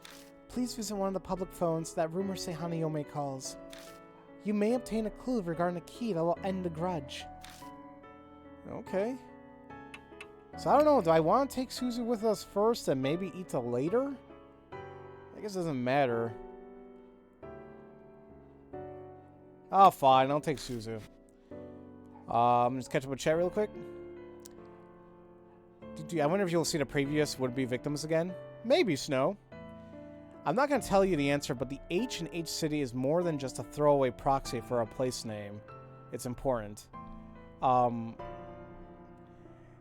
Speaker 2: Please visit one of the public phones that rumors say Hanayo-me calls. You may obtain a clue regarding a key that will end the grudge. Okay. So I don't know, do I want to take Suzu with us first and maybe Ita later? I guess it doesn't matter. Oh, fine, I'll take Suzu. Just catch up with chat real quick. I wonder if you'll see the previous would-be victims again. Maybe, Snow. I'm not going to tell you the answer, but the H in H City is more than just a throwaway proxy for a place name. It's important.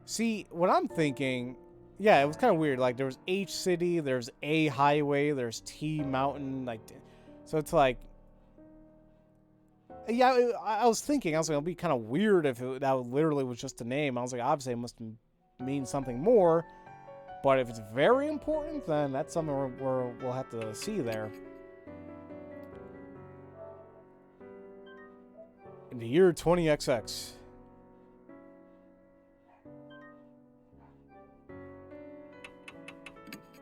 Speaker 2: See, what I'm thinking... Yeah, it was kind of weird. Like, there was H City, there's A Highway, there's T Mountain. Like, so it's like... Yeah, I was thinking, it'll be kind of weird if that literally was just a name. I was like, obviously it must mean something more. But if it's very important, then that's something we'll have to see there. In the year 20XX.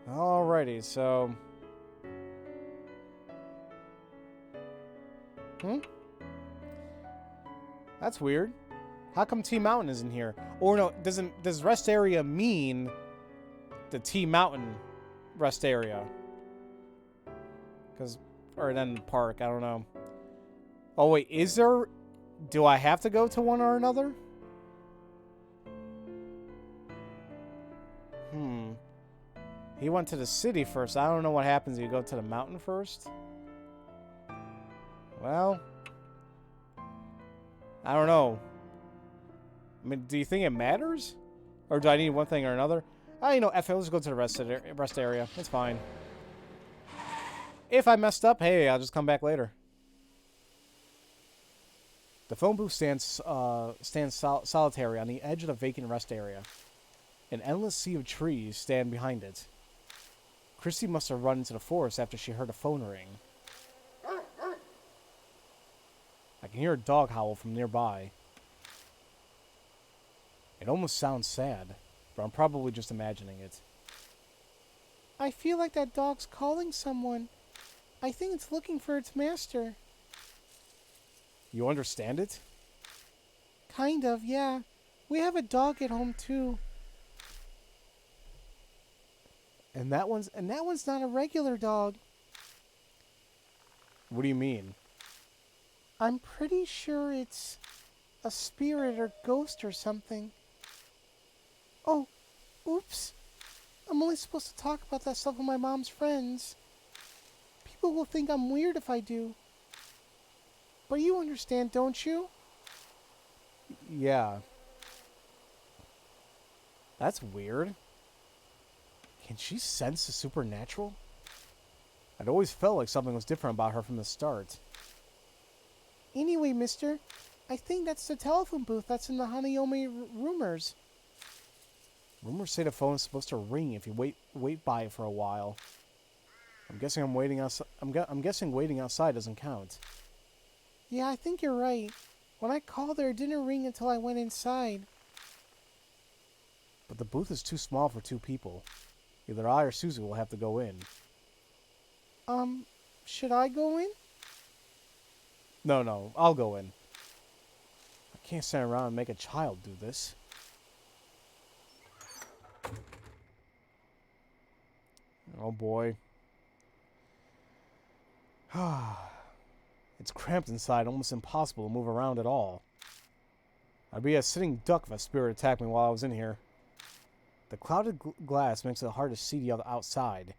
Speaker 2: Alrighty, so... That's weird. How come T Mountain isn't here? Or no, does rest area mean the T Mountain rest area? Or then park, I don't know. Oh wait, is there... Do I have to go to one or another? He went to the city first. I don't know what happens if you go to the mountain first. Well... I don't know. I mean, do you think it matters? Or do I need one thing or another? You know, F it, let's go to the rest area. It's fine. If I messed up, hey, I'll just come back later. The phone booth stands solitary on the edge of the vacant rest area. An endless sea of trees stand behind it. Christy must have run into the forest after she heard a phone ring. I can hear a dog howl from nearby. It almost sounds sad, but I'm probably just imagining it. I feel like that dog's calling someone. I think it's looking for its master. You understand it? Kind of, yeah. We have a dog at home too. And that one's not a regular dog. What do you mean? I'm pretty sure it's a spirit or ghost or something. Oh, oops. I'm only supposed to talk about that stuff with my mom's friends. People will think I'm weird if I do. But you understand, don't you? Yeah. That's weird. Can she sense the supernatural? I'd always felt like something was different about her from the start. Anyway, mister, I think that's the telephone booth that's in the Hanayo-me rumors. Rumors say the phone is supposed to ring if you wait by it for a while. I'm guessing waiting outside doesn't count. Yeah, I think you're right. When I called there, it didn't ring until I went inside. But the booth is too small for two people. Either I or Suzu will have to go in. Should I go in? No, I'll go in. I can't stand around and make a child do this. Oh boy. It's cramped inside, almost impossible to move around at all. I'd be a sitting duck if a spirit attacked me while I was in here. The clouded glass makes it hard to see the other outside.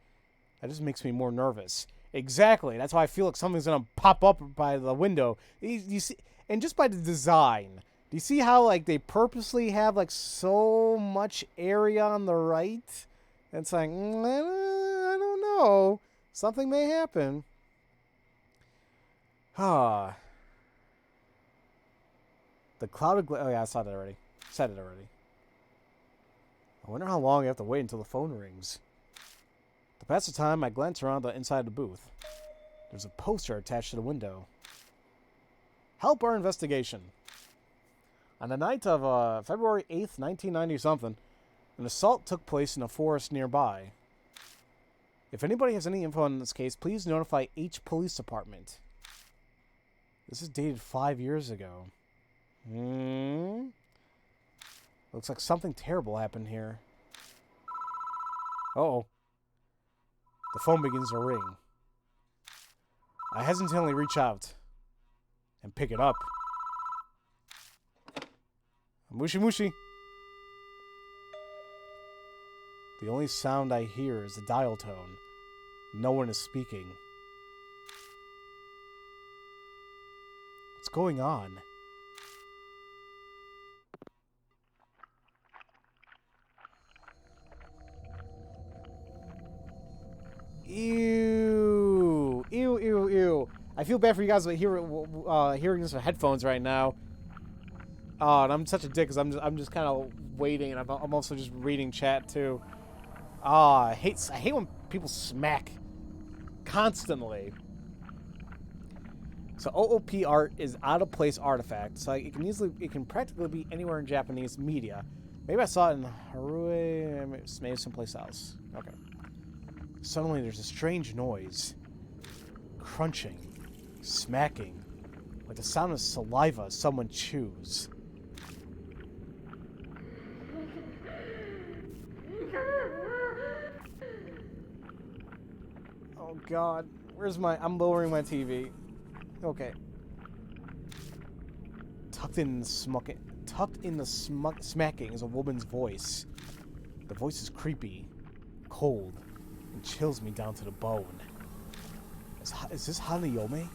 Speaker 2: That just makes me more nervous. Exactly. That's why I feel like something's gonna pop up by the window. You see, and just by the design, do you see how like they purposely have like so much area on the right? And it's like I don't know.
Speaker 1: Something may happen. Ah. The cloud of... Oh, yeah, I saw that already. Said it already. I wonder how long I have to wait until the phone rings. To pass the time, I glance around the inside of the booth. There's a poster attached to the window. Help our investigation. On the night of February 8th, 1990-something, an assault took place in a forest nearby. If anybody has any info on this case, please notify H Police Department. This is dated 5 years ago. Looks like something terrible happened here. Uh-oh. The phone begins to ring. I hesitantly reach out and pick it up. Mushi mushi. The only sound I hear is the dial tone. No one is speaking. What's going on? Ew. Ew, ew, ew. I feel bad for you guys hearing this with headphones right now. Oh, and I'm such a dick because I'm just kind of waiting, and I'm also just reading chat too. I hate when people smack constantly. So OOP art is out of place artifact, so it can practically be anywhere in Japanese media. Maybe I saw it in Harue, maybe someplace else. Okay. Suddenly there's a strange noise. Crunching. Smacking. Like the sound of saliva someone chews. Oh god. I'm lowering my TV. Okay. Tucked in the smacking is a woman's voice. The voice is creepy, cold, and chills me down to the bone. Is this Hanayo-me?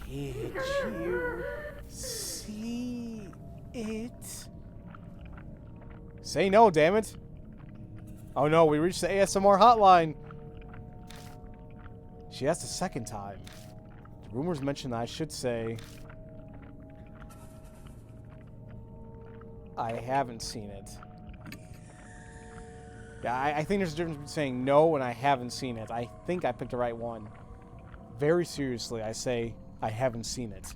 Speaker 1: Did you see it? Say no, damn it. Oh no, we reached the ASMR hotline. She asked a second time. The rumors mention that I should say I haven't seen it. Yeah, I think there's a difference between saying no and I haven't seen it. I think I picked the right one. Very seriously, I say I haven't seen it.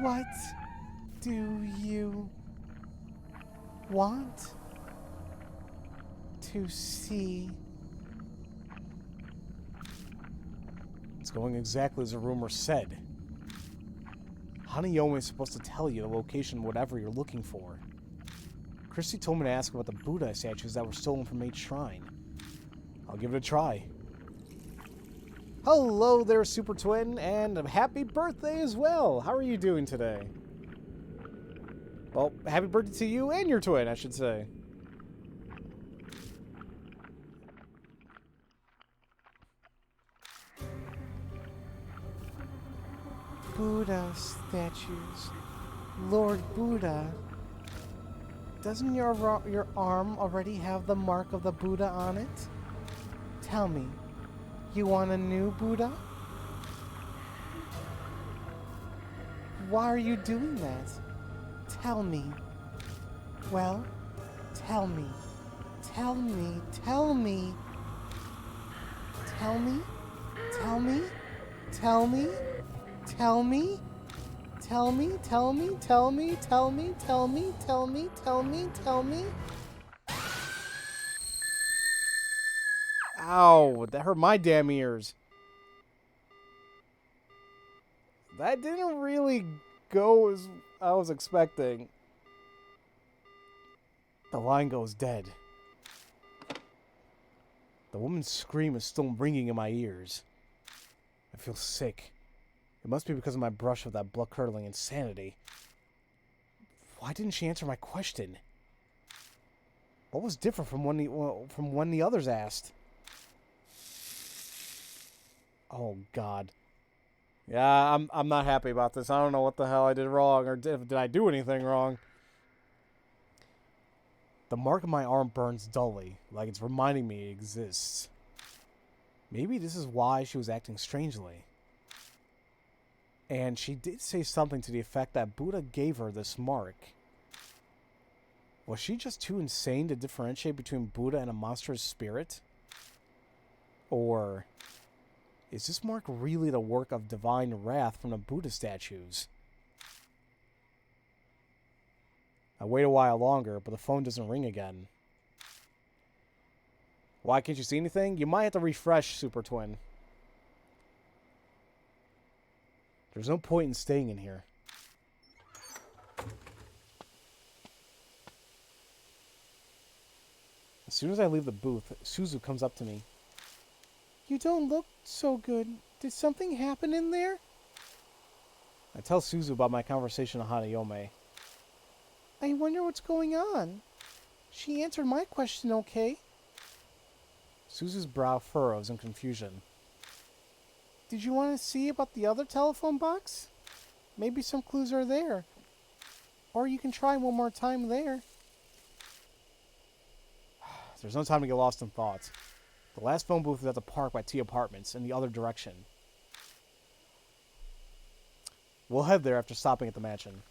Speaker 1: What do you want to see? It's going exactly as the rumor said. Hanayo-me is supposed to tell you the location of whatever you're looking for. Christy told me to ask about the Buddha statues that were stolen from H Shrine. I'll give it a try. Hello there, Super Twin, and a happy birthday as well. How are you doing today? Well, happy birthday to you and your twin, I should say. Buddha statues. Lord Buddha. Doesn't your arm already have the mark of the Buddha on it? Tell me, you want a new Buddha? Why are you doing that? Tell me. Well, tell me. Tell me. Tell me. Tell me. Tell me. Tell me. Tell me. Tell me. Tell me. Tell me. Tell me. Tell me. Tell me. Tell me. Tell me. Ow, that hurt my damn ears. That didn't really go as I was expecting. The line goes dead. The woman's scream is still ringing in my ears. I feel sick. It must be because of my brush with that blood-curdling insanity. Why didn't she answer my question? What was different from when the others asked? Oh, God. Yeah, I'm not happy about this. I don't know what the hell I did wrong, or did I do anything wrong. The mark on my arm burns dully, like it's reminding me it exists. Maybe this is why she was acting strangely. And she did say something to the effect that Buddha gave her this mark. Was she just too insane to differentiate between Buddha and a monstrous spirit? Or is this mark really the work of divine wrath from the Buddha statues? I wait a while longer, but the phone doesn't ring again. Why can't you see anything? You might have to refresh, Super Twin. There's no point in staying in here. As soon as I leave the booth, Suzu comes up to me.
Speaker 2: You don't look so good. Did something happen in there?
Speaker 1: I tell Suzu about my conversation with Hanayo-me.
Speaker 2: I wonder what's going on. She answered my question okay.
Speaker 1: Suzu's brow furrows in confusion.
Speaker 2: Did you want to see about the other telephone box? Maybe some clues are there. Or you can try one more time there.
Speaker 1: There's no time to get lost in thought. The last phone booth is at the park by T Apartments in the other direction. We'll head there after stopping at the mansion.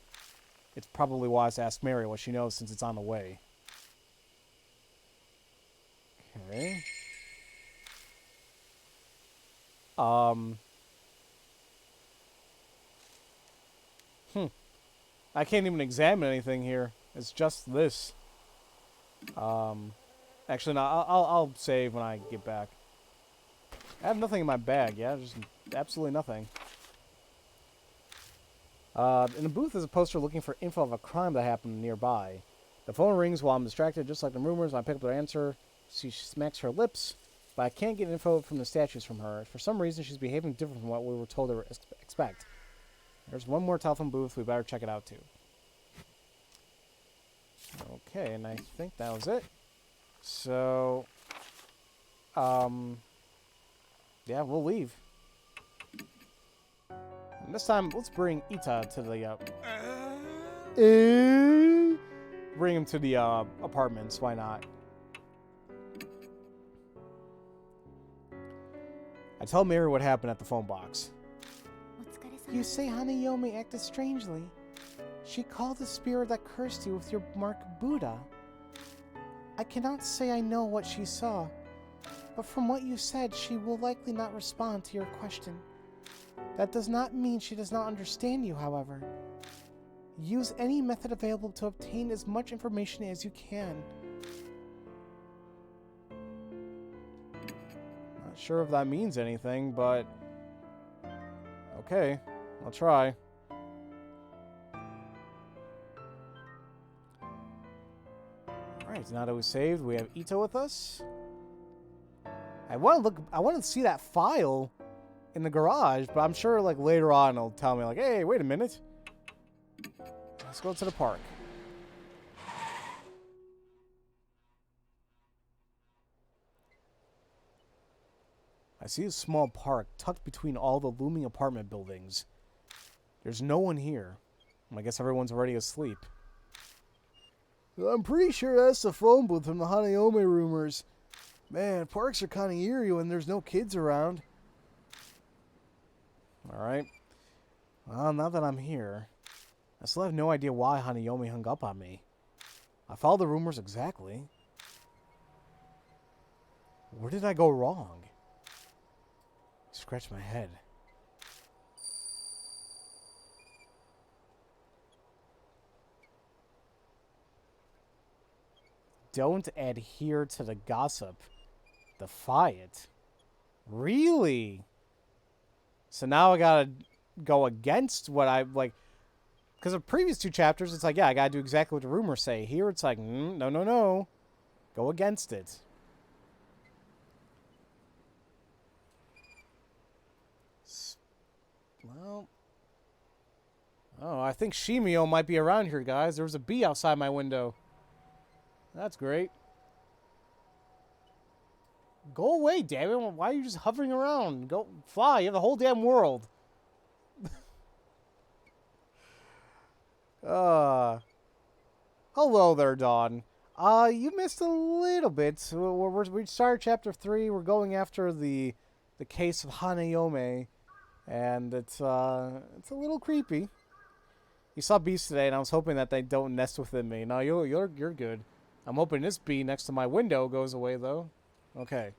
Speaker 1: It's probably wise to ask Mary what she knows since it's on the way. Okay. I can't even examine anything here. It's just this. Actually, no, I'll save when I get back. I have nothing in my bag, yeah? Just absolutely nothing. In the booth is a poster looking for info of a crime that happened nearby. The phone rings while I'm distracted, just like the rumors. When I pick up the answer, she smacks her lips, but I can't get info from the statues from her. For some reason, she's behaving different from what we were told to expect. There's one more telephone booth. We better check it out, too. Okay, and I think that was it. So, yeah, we'll leave. And this time, let's bring Ita to the, bring him to the, apartments. Why not? I tell Mary what happened at the phone box.
Speaker 2: You say Hanayo-me acted strangely. She called the spirit that cursed you with your mark Buddha. I cannot say I know what she saw, but from what you said, she will likely not respond to your question. That does not mean she does not understand you, however. Use any method available to obtain as much information as you can.
Speaker 1: Not sure if that means anything, but okay, I'll try. Alright, now that we've saved, we have Ito with us. I want to see that file in the garage, but I'm sure like later on it'll tell me like, hey, wait a minute. Let's go to the park. I see a small park tucked between all the looming apartment buildings. There's no one here. I guess everyone's already asleep. I'm pretty sure that's the phone booth from the Hanayo-me rumors. Man, parks are kind of eerie when there's no kids around. Alright. Well, now that I'm here, I still have no idea why Hanayo-me hung up on me. I followed the rumors exactly. Where did I go wrong? I scratch my head. Don't adhere to the gossip. Defy it. Really? So now I gotta go against what I like. Because the previous two chapters, it's like, yeah, I gotta do exactly what the rumors say. Here, it's like, no, no, no. Go against it. Well. Oh, I think Shimio might be around here, guys. There was a bee outside my window. That's great. Go away, damn it. Why are you just hovering around? Go fly. You have the whole damn world. Uh, Hello there, Dawn. You missed a little bit. We started chapter 3. We're going after the case of Hanayo-me, and it's a little creepy. You saw bees today, and I was hoping that they don't nest within me. No, you're good. I'm hoping this bee next to my window goes away, though. Okay.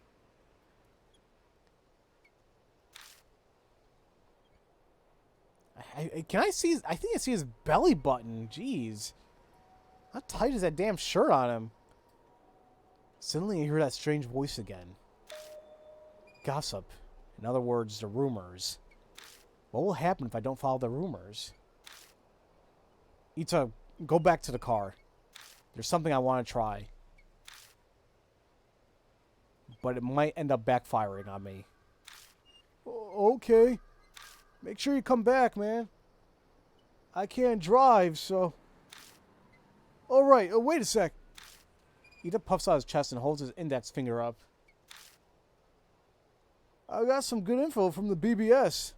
Speaker 1: Can I see? I think I see his belly button. Jeez. How tight is that damn shirt on him? Suddenly I hear that strange voice again. Gossip. In other words, the rumors. What will happen if I don't follow the rumors? Ita, go back to the car. There's something I want to try. But it might end up backfiring on me. Okay. Make sure you come back, man. I can't drive, so... Alright, wait a sec. Ita puffs out his chest and holds his index finger up. I got some good info from the BBS.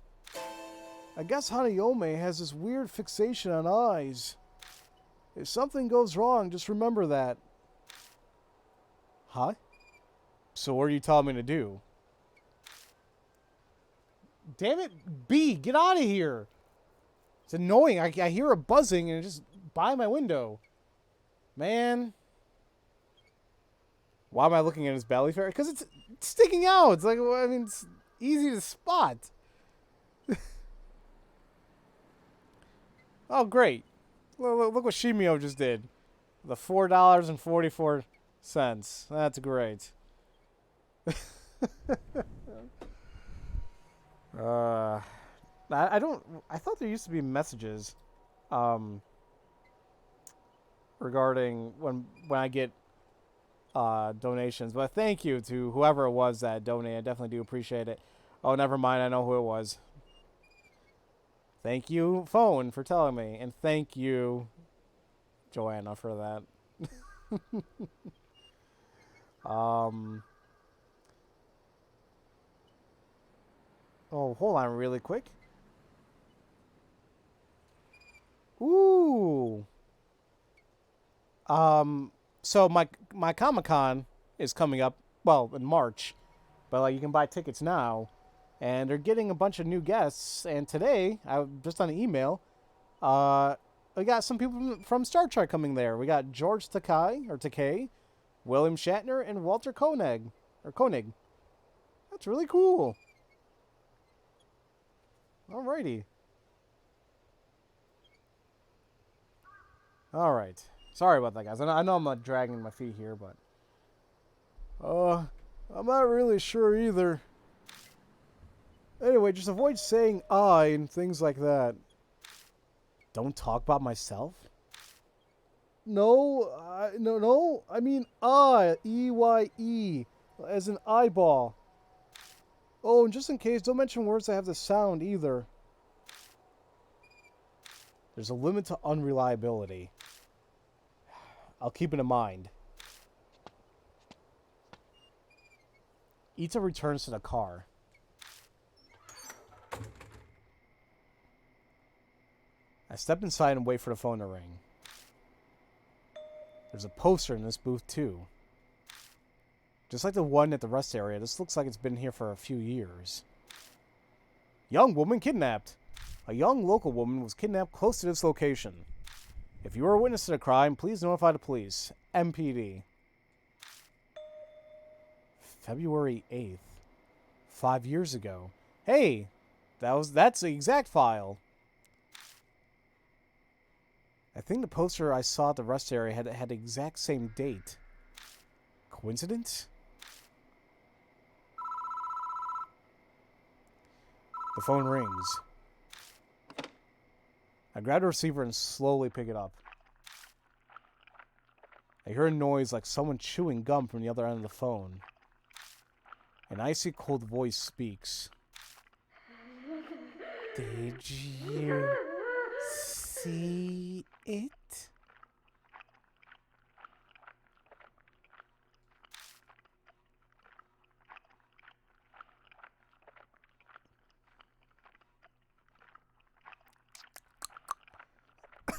Speaker 1: I guess Hanayo-me has this weird fixation on eyes. If something goes wrong, just remember that. Huh? So what are you telling me to do? Damn it, B, get out of here. It's annoying. I hear a buzzing and it's just by my window. Man. Why am I looking at his belly fare? Because it's sticking out. It's like, I mean, it's easy to spot. Oh, great. Look what Shimio just did. The $4.44. That's great. I thought there used to be messages regarding when I get donations, but thank you to whoever it was that donated. I definitely do appreciate it. Oh, never mind, I know who it was. Thank you, phone, for telling me, and thank you, Joanna, for that. Oh, hold on really quick. Ooh. So my Comic-Con is coming up, well, in March, but like you can buy tickets now, and they're getting a bunch of new guests. And today, I just on an email, we got some people from Star Trek coming there. We got George Takei, William Shatner, and Walter Koenig. That's really cool. Alrighty. Alright. Sorry about that, guys. I know I'm not dragging my feet here, but... I'm not really sure either. Anyway, just avoid saying I and things like that. Don't talk about myself? No, no. I mean I, E-Y-E, as an eyeball. Oh, and just in case, don't mention words that have the sound either. There's a limit to unreliability. I'll keep it in mind. Ita returns to the car. I step inside and wait for the phone to ring. There's a poster in this booth too. Just like the one at the rest area, this looks like it's been here for a few years. Young woman kidnapped. A young local woman was kidnapped close to this location. If you are a witness to the crime, please notify the police. MPD. February 8th. 5 years ago. Hey! That's the exact file. I think the poster I saw at the rest area had the exact same date. Coincidence? The phone rings. I grab the receiver and slowly pick it up. I hear a noise like someone chewing gum from the other end of the phone. An icy cold voice speaks. Did you see it?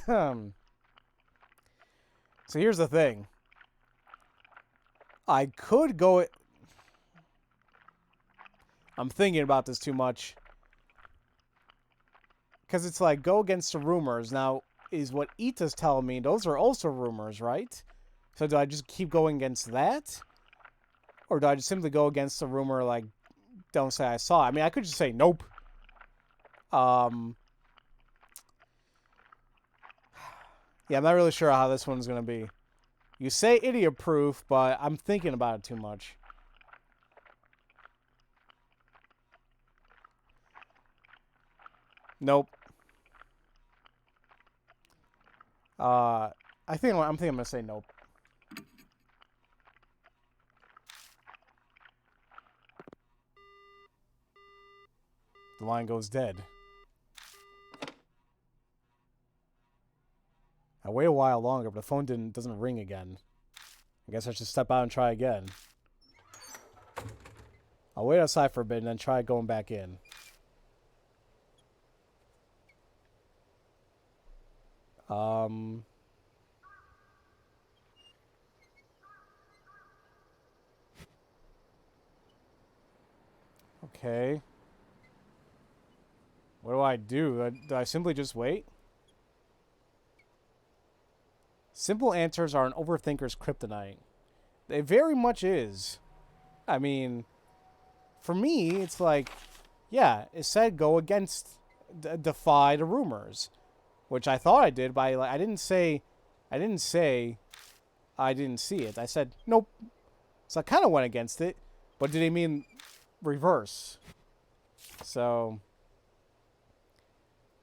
Speaker 1: So here's the thing. I could go... I'm thinking about this too much. Because it's like, go against the rumors. Now, is what Ita's telling me, those are also rumors, right? So do I just keep going against that? Or do I just simply go against the rumor, like, don't say I saw it? I mean, I could just say nope. Yeah, I'm not really sure how this one's going to be. You say idiot proof, but I'm thinking about it too much. Nope. I'm thinking I'm going to say nope. The line goes dead. I wait a while longer, but the phone doesn't ring again. I guess I should step out and try again. I'll wait outside for a bit and then try going back in. Okay. What do I do? Do I simply just wait? Simple answers are an overthinker's kryptonite. It very much is. I mean, for me, it's like, yeah, it said go against, defy the rumors, which I thought I did, but I didn't say I didn't see it. I said nope. So I kind of went against it, but did he mean reverse? So,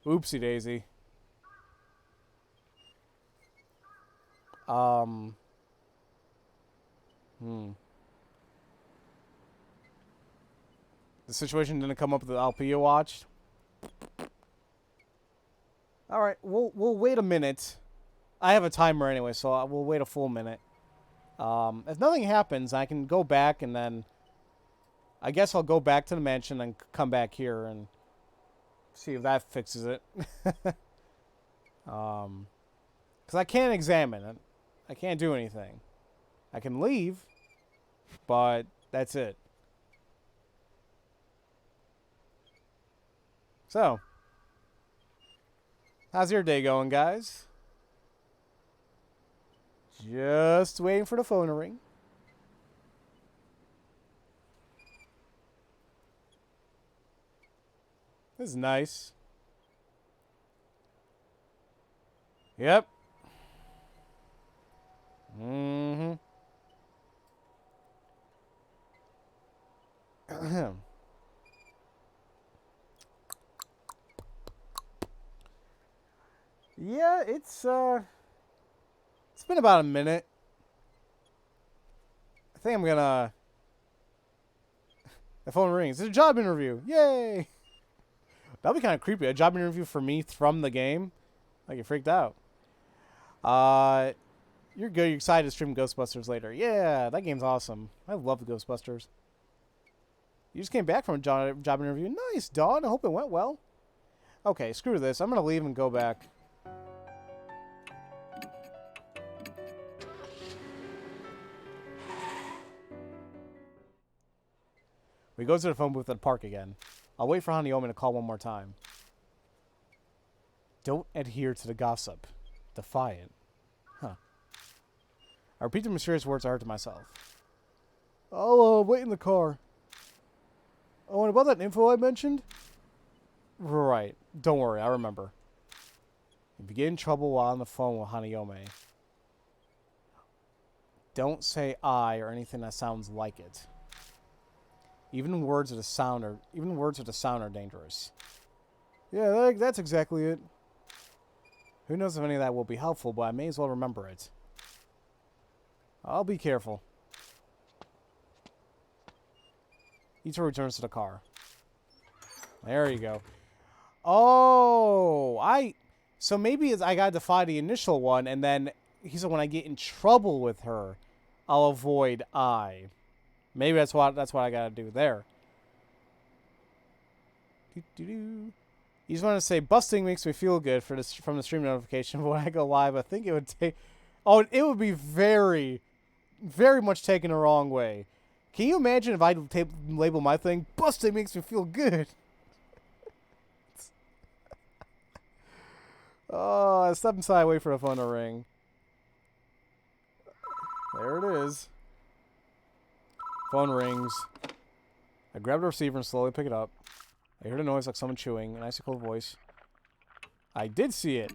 Speaker 1: oopsie daisy. The situation didn't come up with the LP you watched. All right, we'll wait a minute. I have a timer anyway, so we'll wait a full minute. If nothing happens, I can go back and then I guess I'll go back to the mansion and come back here and see if that fixes it. Because I can't examine it. I can't do anything. I can leave, but that's it. So, how's your day going, guys? Just waiting for the phone to ring. This is nice. Yep. Mm-hmm. Yeah, it's been about a minute. I think I'm gonna... The phone rings. It's a job interview. Yay! That'd be kind of creepy. A job interview for me from the game. I get freaked out. You're good. You're excited to stream Ghostbusters later. Yeah, that game's awesome. I love the Ghostbusters. You just came back from a job interview. Nice, Dawn. I hope it went well. Okay, screw this. I'm gonna leave and go back. We go to the phone booth at the park again. I'll wait for Hanayo-me to call one more time. Don't adhere to the gossip. Defiant. Huh. I repeat the mysterious words I heard to myself. I'll wait in the car. Oh, and about that info I mentioned? Right. Don't worry, I remember. If you get in trouble while on the phone with Hanayo-me, don't say I or anything that sounds like it. Even words of the sound are dangerous. Yeah, that's exactly it. Who knows if any of that will be helpful, but I may as well remember it. I'll be careful. Ito returns to the car. There you go. Oh, so maybe I gotta defy the initial one, and then he said when I get in trouble with her, I'll avoid I. Maybe that's what I gotta do there. You just want to say, busting makes me feel good for this from the stream notification, but when I go live, I think it would take... Oh, it would be very, very much taken the wrong way. Can you imagine if I label my thing, busting makes me feel good? Oh, I step inside, wait for the phone to ring. There it is. Phone rings. I grab the receiver and slowly pick it up. I heard a noise like someone chewing, an icy cold voice. I did see it.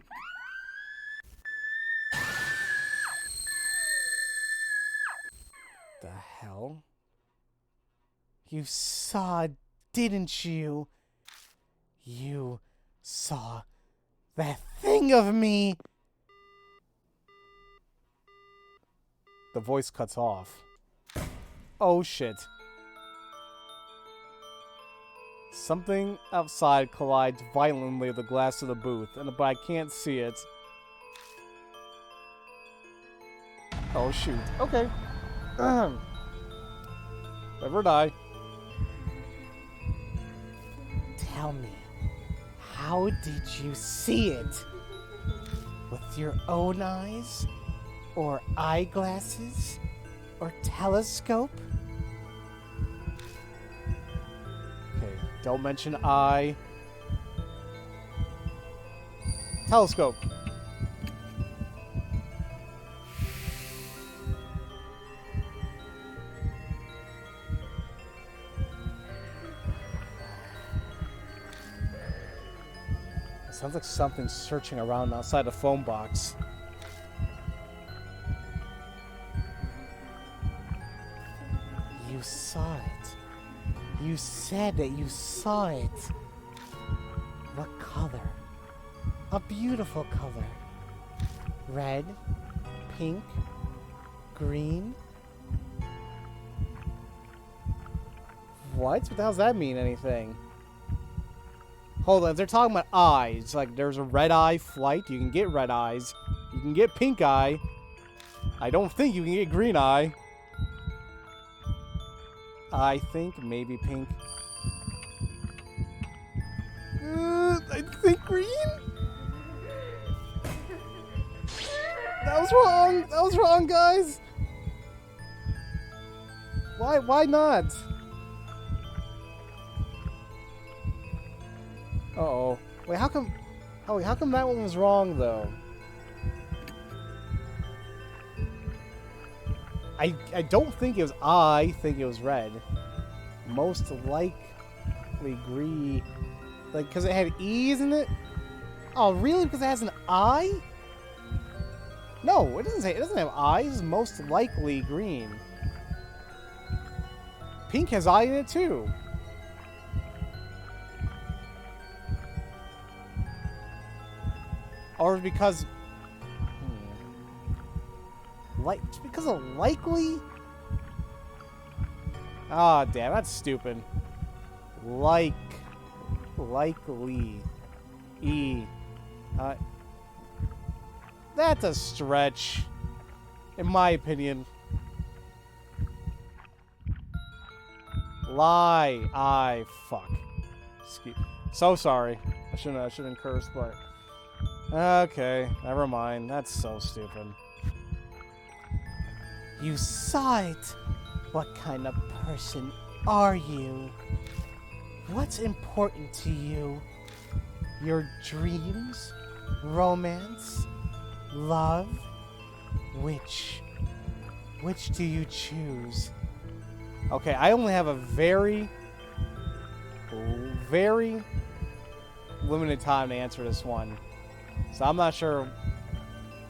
Speaker 1: The hell? You saw, didn't you? You saw that thing of me. The voice cuts off. Oh shit. Something outside collides violently with the glass of the booth, but I can't see it. Oh shoot. Okay. Live or die. Tell me, how did you see it? With your own eyes? Or eyeglasses? Or telescope? Okay, don't mention eye. Telescope. It sounds like something's searching around outside the phone box. You saw it. You said that you saw it. What color? A beautiful color. Red, pink, green. What? What the hell does that mean, anything? Hold on, they're talking about eyes. Like, there's a red eye flight. You can get red eyes. You can get pink eye. I don't think you can get green eye. I think maybe pink. I think green? That was wrong! That was wrong, guys! Why not? Uh-oh. Wait, how come... Oh, wait, how come that one was wrong, though? I don't think it was I think it was red. Most likely green. Like, because it had E's in it? Oh, really? Because it has an I? No, it doesn't say... It doesn't have I's. It's most likely green. Pink has I in it, too. Or because... just because of likely? Ah, oh, damn, that's stupid. Likely. E. That's a stretch. In my opinion. Lie. Fuck. So sorry. I shouldn't curse, but... Okay, never mind. That's so stupid. You saw it. What kind of person are you? What's important to you? Your dreams? Romance? Love? Which do you choose? Okay, I only have a very limited time to answer this one. So I'm not sure.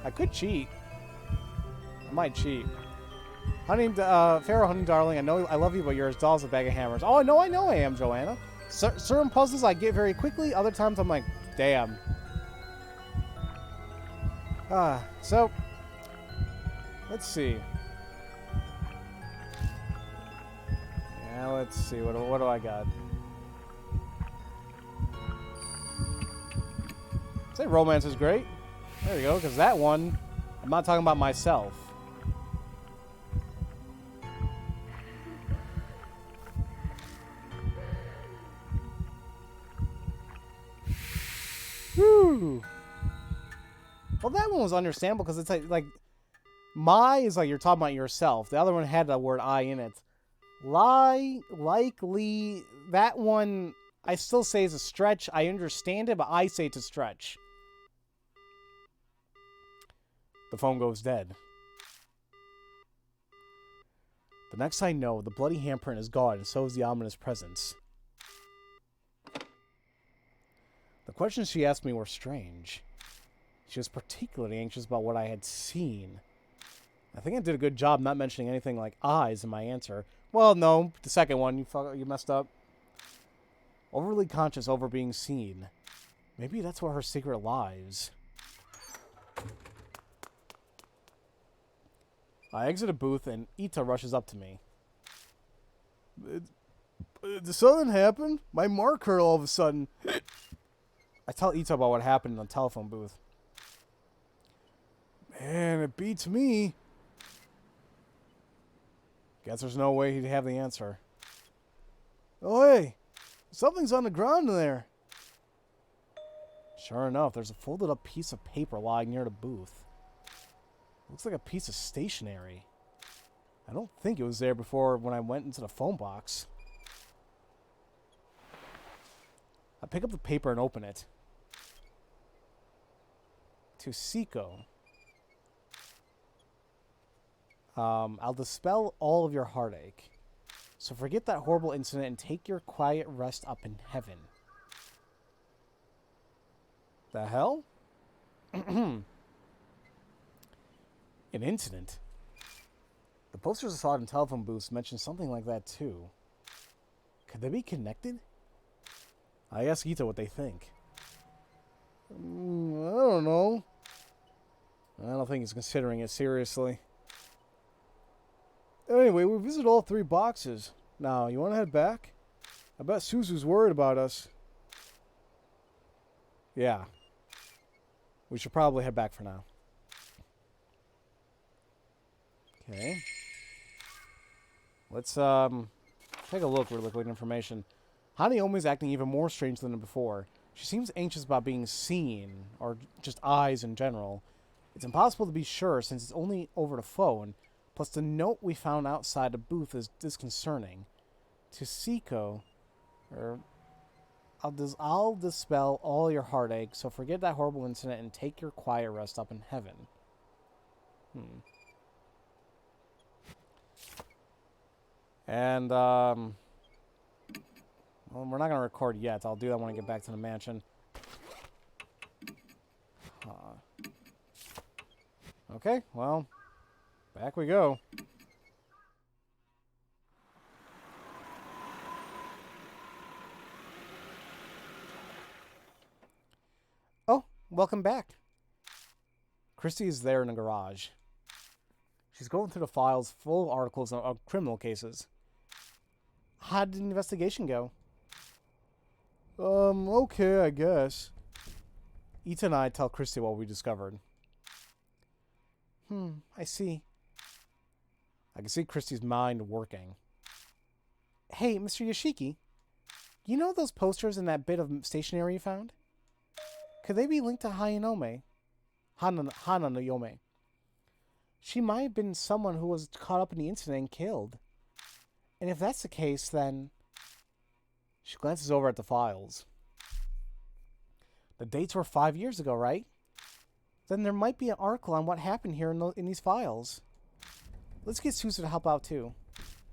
Speaker 1: I could cheat. I might cheat. Pharaoh, honey, darling, I know I love you, but you're as dull as a bag of hammers. Oh, no, I know I am, Joanna. Certain puzzles I get very quickly. Other times I'm like, damn. So, let's see. Yeah, let's see. What do I got? Say romance is great. There you go, because that one, I'm not talking about myself. was understandable because it's like my is like you're talking about yourself. The other one had the word I in it. Lie, likely, that one I still say is a stretch. I understand it, but I say it's a stretch. The phone goes dead. The next I know, the bloody handprint is gone, and so is the ominous presence. The questions she asked me were strange. She was particularly anxious about what I had seen. I think I did a good job not mentioning anything like eyes in my answer. Well, no, the second one, you messed up. Overly conscious over being seen. Maybe that's where her secret lies. I exit a booth and Ita rushes up to me. Did something happen? My mark hurt all of a sudden. I tell Ita about what happened in the telephone booth. Man, it beats me. Guess there's no way he'd have the answer. Oh, hey. Something's on the ground in there. Sure enough, there's a folded up piece of paper lying near the booth. Looks like a piece of stationery. I don't think it was there before when I went into the phone box. I pick up the paper and open it. To Seiko. I'll dispel all of your heartache. So forget that horrible incident and take your quiet rest up in heaven. The hell? An incident? The posters I saw in telephone booths mentioned something like that too. Could they be connected? I ask Ita what they think. I don't know. I don't think he's considering it seriously. Anyway, we visited all 3 boxes. Now, you want to head back? I bet Suzu's worried about us. Yeah. We should probably head back for now. Okay. Let's take a look real quick at information. Hanayo-me is acting even more strange than before. She seems anxious about being seen, or just eyes in general. It's impossible to be sure since it's only over the phone. Plus, the note we found outside the booth is disconcerting. To Seiko, I'll dispel all your heartache, so forget that horrible incident and take your quiet rest up in heaven. And, well, we're not going to record yet. I'll do that when I get back to the mansion. Okay, well, back we go. Oh, welcome back. Christy is there in the garage. She's going through the files full of articles of criminal cases. How did the investigation go? Okay, I guess. Ita and I tell Christy what we discovered. I see. I can see Christy's mind working. Hey, Mr. Yoshiki, you know those posters and that bit of stationery you found? Could they be linked to Hanayo-me? Hanayo-me. She might have been someone who was caught up in the incident and killed. And if that's the case, then... She glances over at the files. The dates were 5 years ago, right? Then there might be an article on what happened here in these files. Let's get Susan to help out too.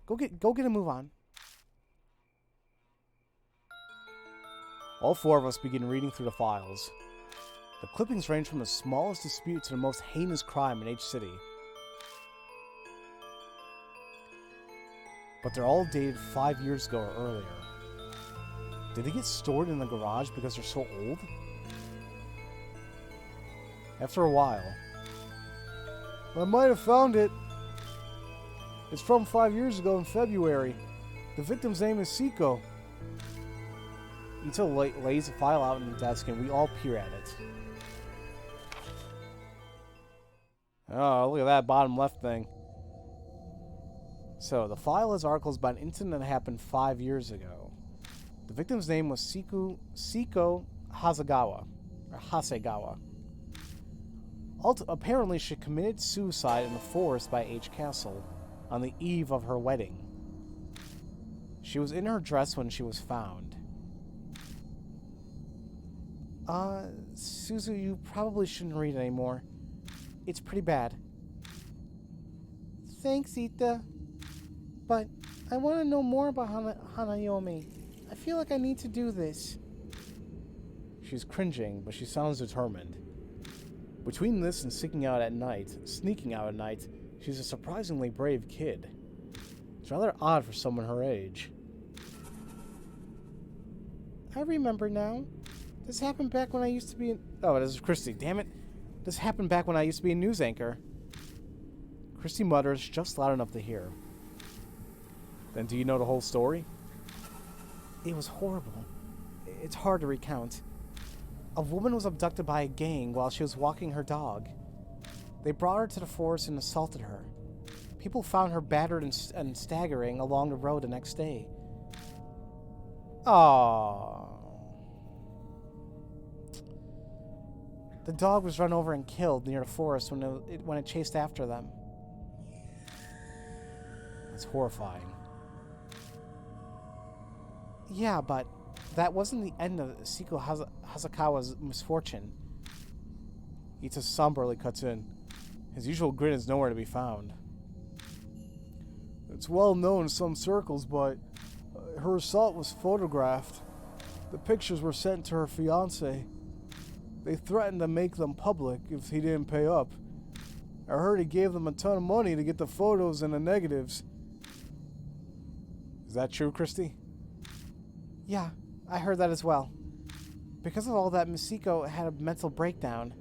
Speaker 1: Go get a move on. All 4 of us begin reading through the files. The clippings range from the smallest dispute to the most heinous crime in each city. But they're all dated 5 years ago or earlier. Did they get stored in the garage because they're so old? After a while, I might have found it. It's from 5 years ago in February. The victim's name is Seiko. Ita lays a file out on the desk and we all peer at it. Oh, look at that bottom left thing. So, the file has articles about an incident that happened 5 years ago. The victim's name was Seiko Hasegawa.
Speaker 2: Apparently, she committed suicide in the forest by H Castle on the eve of her wedding. She was in her dress when she was found. Suzu, you probably shouldn't read anymore. It's pretty bad. Thanks, Ita. But I want to know more about Hanayo-me. I feel like I need to do this. She's cringing, but she sounds determined. Between this and sneaking out at night, she's a surprisingly brave kid. It's rather odd for someone her age. I remember now. This happened back when I used to be Oh, this is Christy. Damn it. This happened back when I used to be a news anchor. Christy mutters just loud enough to hear. Then do you know the whole story? It was horrible. It's hard to recount. A woman was abducted by a gang while she was walking her dog. They brought her to the forest and assaulted her. People found her battered and staggering along the road the next day. Aww. The dog was run over and killed near the forest when it chased after them. That's horrifying. Yeah, but that wasn't the end of Siko Hasakawa's misfortune. Ita somberly cuts in. His usual grin is nowhere to be found. It's well known in some circles, but her assault was photographed. The pictures were sent to her fiancé. They threatened to make them public if he didn't pay up. I heard he gave them a ton of money to get the photos and the negatives. Is that true, Christy? Yeah, I heard that as well. Because of all that, Misiko had a mental breakdown.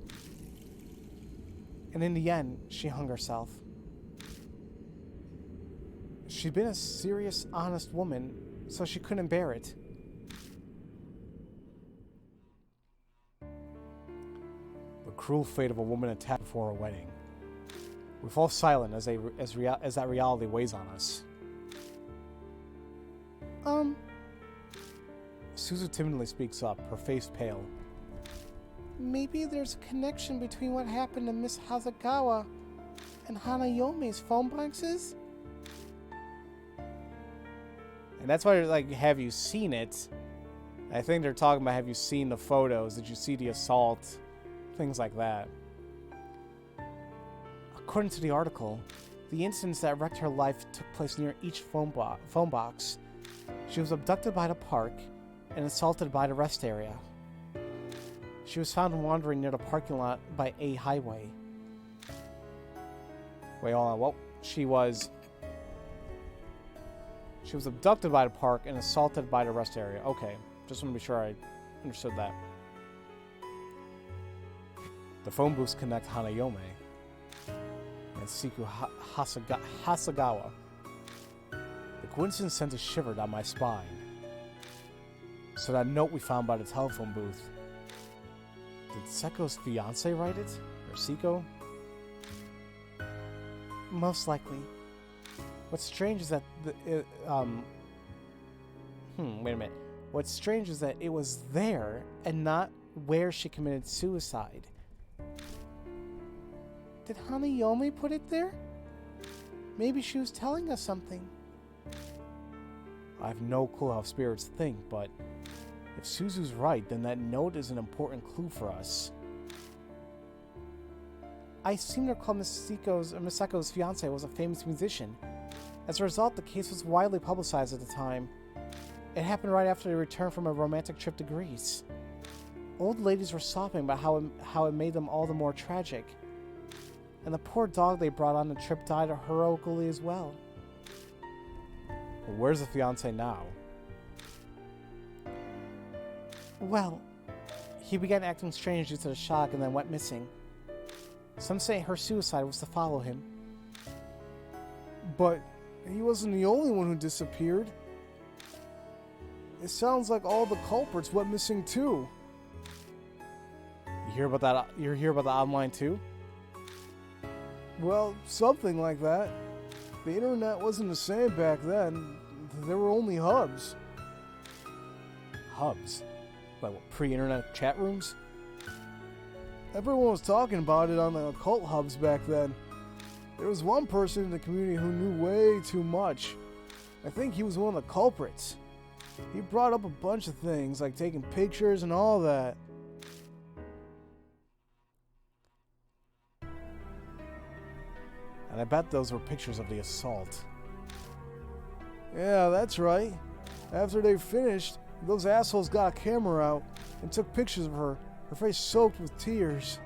Speaker 2: And in the end, she hung herself. She'd been a serious, honest woman, so she couldn't bear it. The cruel fate of a woman attacked before her wedding. We fall silent as that reality weighs on us. Suzu timidly speaks up, her face pale. Maybe there's a connection between what happened to Miss Hasegawa and Hanayo-me's phone boxes? And that's why they're like, have you seen it? I think they're talking about, have you seen the photos? Did you see the assault? Things like that. According to the article, the incidents that wrecked her life took place near each phone box. She was abducted by the park and assaulted by the rest area. She was found wandering near the parking lot by a highway. Wait, hold on. Well, she was abducted by the park and assaulted by the rest area. Okay, just want to be sure I understood that. The phone booths connect Hanayo-me and Siku Hasegawa. The coincidence sent a shiver down my spine. So that note we found by the telephone booth. Did Seko's fiancé write it? Or Siko? Most likely. What's strange is that wait a minute. What's strange is that it was there and not where she committed suicide. Did Hanayo-me put it there? Maybe she was telling us something. I have no clue how spirits think, but if Suzu's right, then that note is an important clue for us. I seem to recall Miss Seko's fiancé was a famous musician. As a result, the case was widely publicized at the time. It happened right after they returned from a romantic trip to Greece. Old ladies were sobbing about how it made them all the more tragic. And the poor dog they brought on the trip died heroically as well. But where's the fiancé now? Well, he began acting strange due to the shock and then went missing. Some say her suicide was to follow him. But he wasn't the only one who disappeared. It sounds like all the culprits went missing too. You hear about that? You hear about the online too? Well, something like that. The internet wasn't the same back then. There were only hubs. Hubs? Like what, pre-internet chat rooms? Everyone was talking about it on the occult hubs back then. There was one person in the community who knew way too much. I think he was one of the culprits. He brought up a bunch of things, like taking pictures and all that. And I bet those were pictures of the assault. Yeah, that's right. After they finished, those assholes got a camera out and took pictures of her face soaked with tears.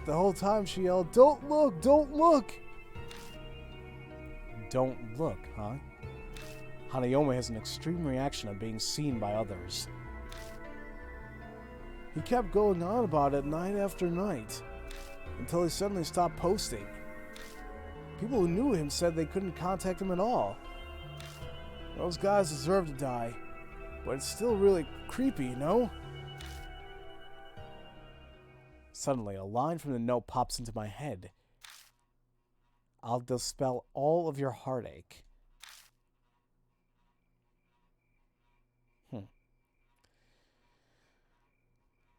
Speaker 2: The whole time she yelled, "Don't look! Don't look!" Don't look, huh? Hanayo-me has an extreme reaction of being seen by others. He kept going on about it night after night, until he suddenly stopped posting. People who knew him said they couldn't contact him at all. Those guys deserve to die, but it's still really creepy, you know? Suddenly, a line from the note pops into my head. I'll dispel all of your heartache.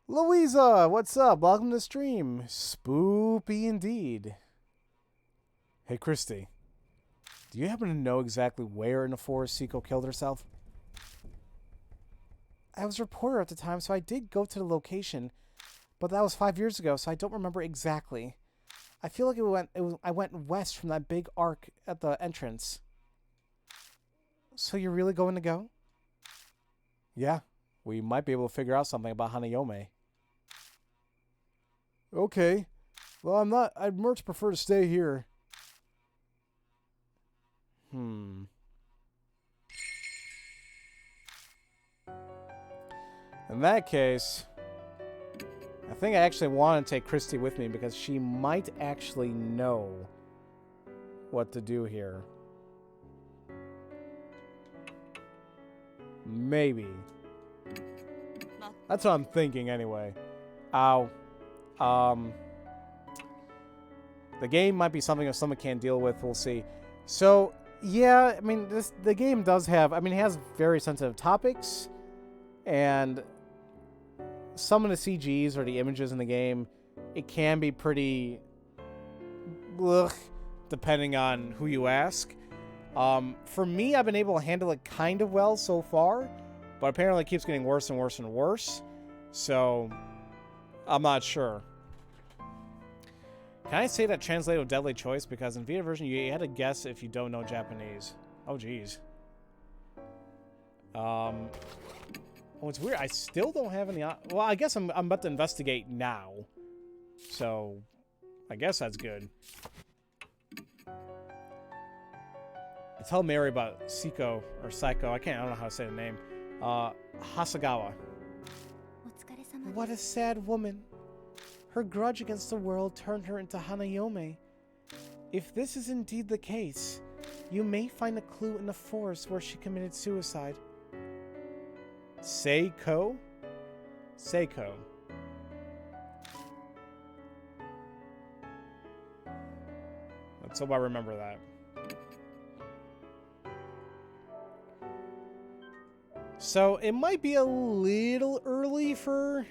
Speaker 2: Louisa, what's up? Welcome to the stream. Spoopy indeed. Hey, Christy. Do you happen to know exactly where in the forest Seiko killed herself? I was a reporter at the time, so I did go to the location, but that was 5 years ago, so I don't remember exactly. I feel like I went west from that big arc at the entrance. So you're really going to go? Yeah, we might be able to figure out something about Hanayo-me. Okay. Well, I'd much prefer to stay here. In that case, I think I actually want to take Christy with me because she might actually know what to do here. Maybe. That's what I'm thinking anyway. Ow. The game might be something that someone can't deal with. We'll see. So, yeah, I mean, the game does have... I mean, it has very sensitive topics. And some of the CGs or the images in the game, it can be pretty... ugh, depending on who you ask. For me, I've been able to handle it kind of well so far. But apparently it keeps getting worse and worse and worse. So, I'm not sure. Can I say that translated with Deadly Choice? Because in Vita version, you had to guess if you don't know Japanese. Oh, jeez. Oh, it's weird. I still don't have any... Well, I guess I'm about to investigate now. So, I guess that's good. I tell Mary about Seiko, or Psycho. I don't know how to say the name. Hasagawa. What a sad woman. Her grudge against the world turned her into Hanayo-me. If this is indeed the case, you may find a clue in the forest where she committed suicide. Seiko? Seiko. Let's hope I remember that. So, it might be a little early for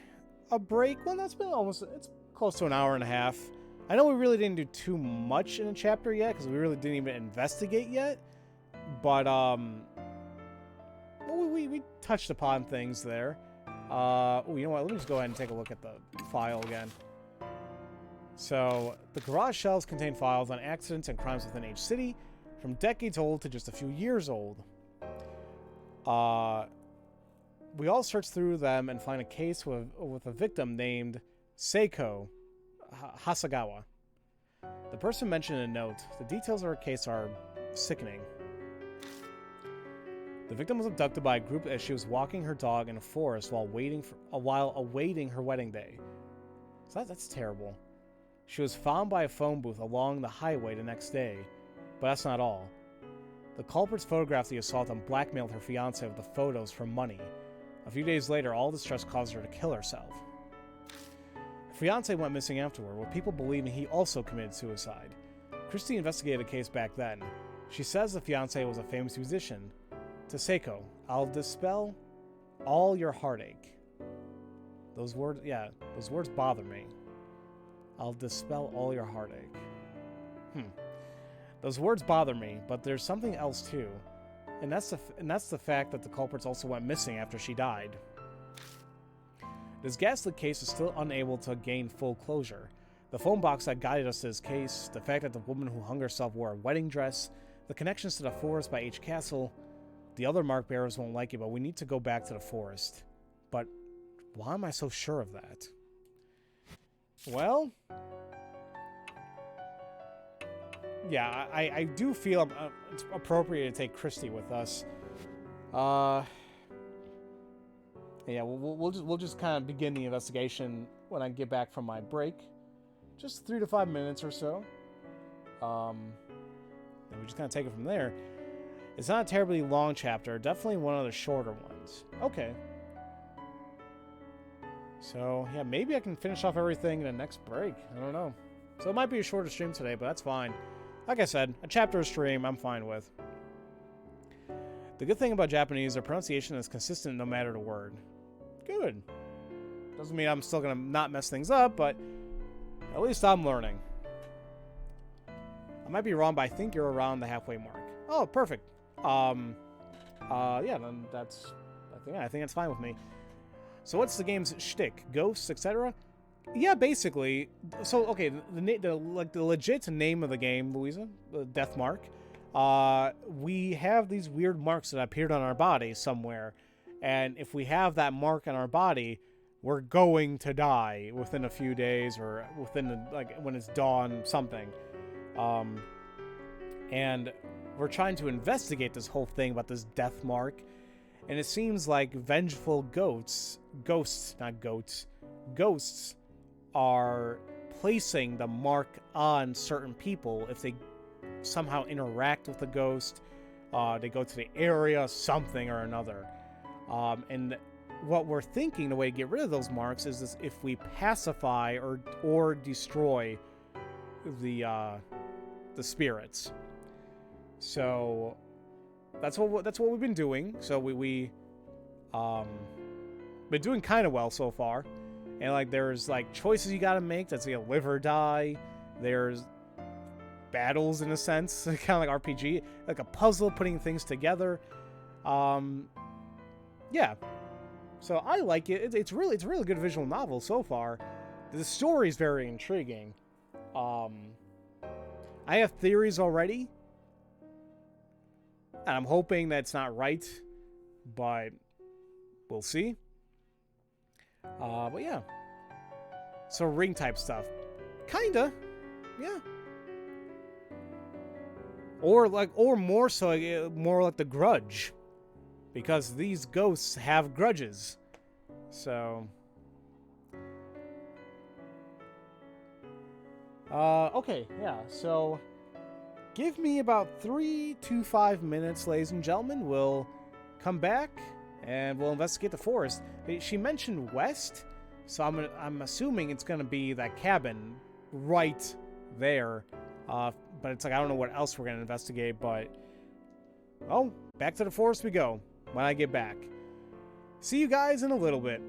Speaker 2: a break. Well, that's been it's close to an hour and a half. I know we really didn't do too much in a chapter yet, because we really didn't even investigate yet. But, we touched upon things there. Oh, you know what? Let me just go ahead and take a look at the file again. So, the garage shelves contain files on accidents and crimes within each city, from decades old to just a few years old. We all search through them and find a case with a victim named Seiko Hasagawa. The person mentioned in a note, the details of her case are sickening. The victim was abducted by a group as she was walking her dog in a forest while awaiting her wedding day. So that's terrible. She was found by a phone booth along the highway the next day, but that's not all. The culprits photographed the assault and blackmailed her fiancé with the photos for money. A few days later, all this stress caused her to kill herself. Her fiancé went missing afterward, with people believing he also committed suicide. Christie investigated the case back then. She says the fiancé was a famous musician. To Seiko, I'll dispel all your heartache.
Speaker 1: Those words, yeah, those words bother me. I'll dispel all your heartache. Those words bother me, but there's something else too. And that's the fact that the culprits also went missing after she died. This gaslit case is still unable to gain full closure. The phone box that guided us to this case, the fact that the woman who hung herself wore a wedding dress, the connections to the forest by H Castle. The other mark bearers won't like it, but we need to go back to the forest. But why am I so sure of that? Well, yeah, I do feel it's appropriate to take Christy with us. Yeah, we'll just kind of begin the investigation when I get back from my break, just 3 to 5 minutes or so. And we just kind of take it from there. It's not a terribly long chapter, definitely one of the shorter ones. Okay. So, yeah, maybe I can finish off everything in the next break. I don't know. So it might be a shorter stream today, but that's fine. Like I said, a chapter stream I'm fine with. The good thing about Japanese, their pronunciation is consistent no matter the word. Good. Doesn't mean I'm still going to not mess things up, but at least I'm learning. I might be wrong, but I think you're around the halfway mark. Oh, perfect. Yeah, then I think that's fine with me. So what's the game's shtick? Ghosts, etc.? Yeah, basically. So, okay, the legit name of the game, Louisa, the Death Mark. We have these weird marks that appeared on our body somewhere, and if we have that mark on our body, we're going to die within a few days or within when it's dawn, something. And we're trying to investigate this whole thing about this death mark, and it seems like vengeful ghosts are placing the mark on certain people if they somehow interact with the ghost, they go to the area, something or another. And what we're thinking, the way to get rid of those marks is if we pacify or destroy the spirits. So that's what we've been doing. So we been doing kind of well so far. And there's choices you gotta make. That's live or die. There's battles in a sense, kind of like RPG, like a puzzle, putting things together. Yeah. So I like it. It's a really good visual novel so far. The story is very intriguing. I have theories already, and I'm hoping that's not right, but we'll see. But yeah. So ring type stuff. Kinda. Yeah. Or more so, more like The Grudge. Because these ghosts have grudges. So. Okay, yeah, so. Give me about 3 to 5 minutes, ladies and gentlemen. We'll come back and we'll investigate the forest. She mentioned west, so I'm assuming it's gonna be that cabin right there. But it's I don't know what else we're gonna investigate, but back to the forest we go when I get back. See you guys in a little bit.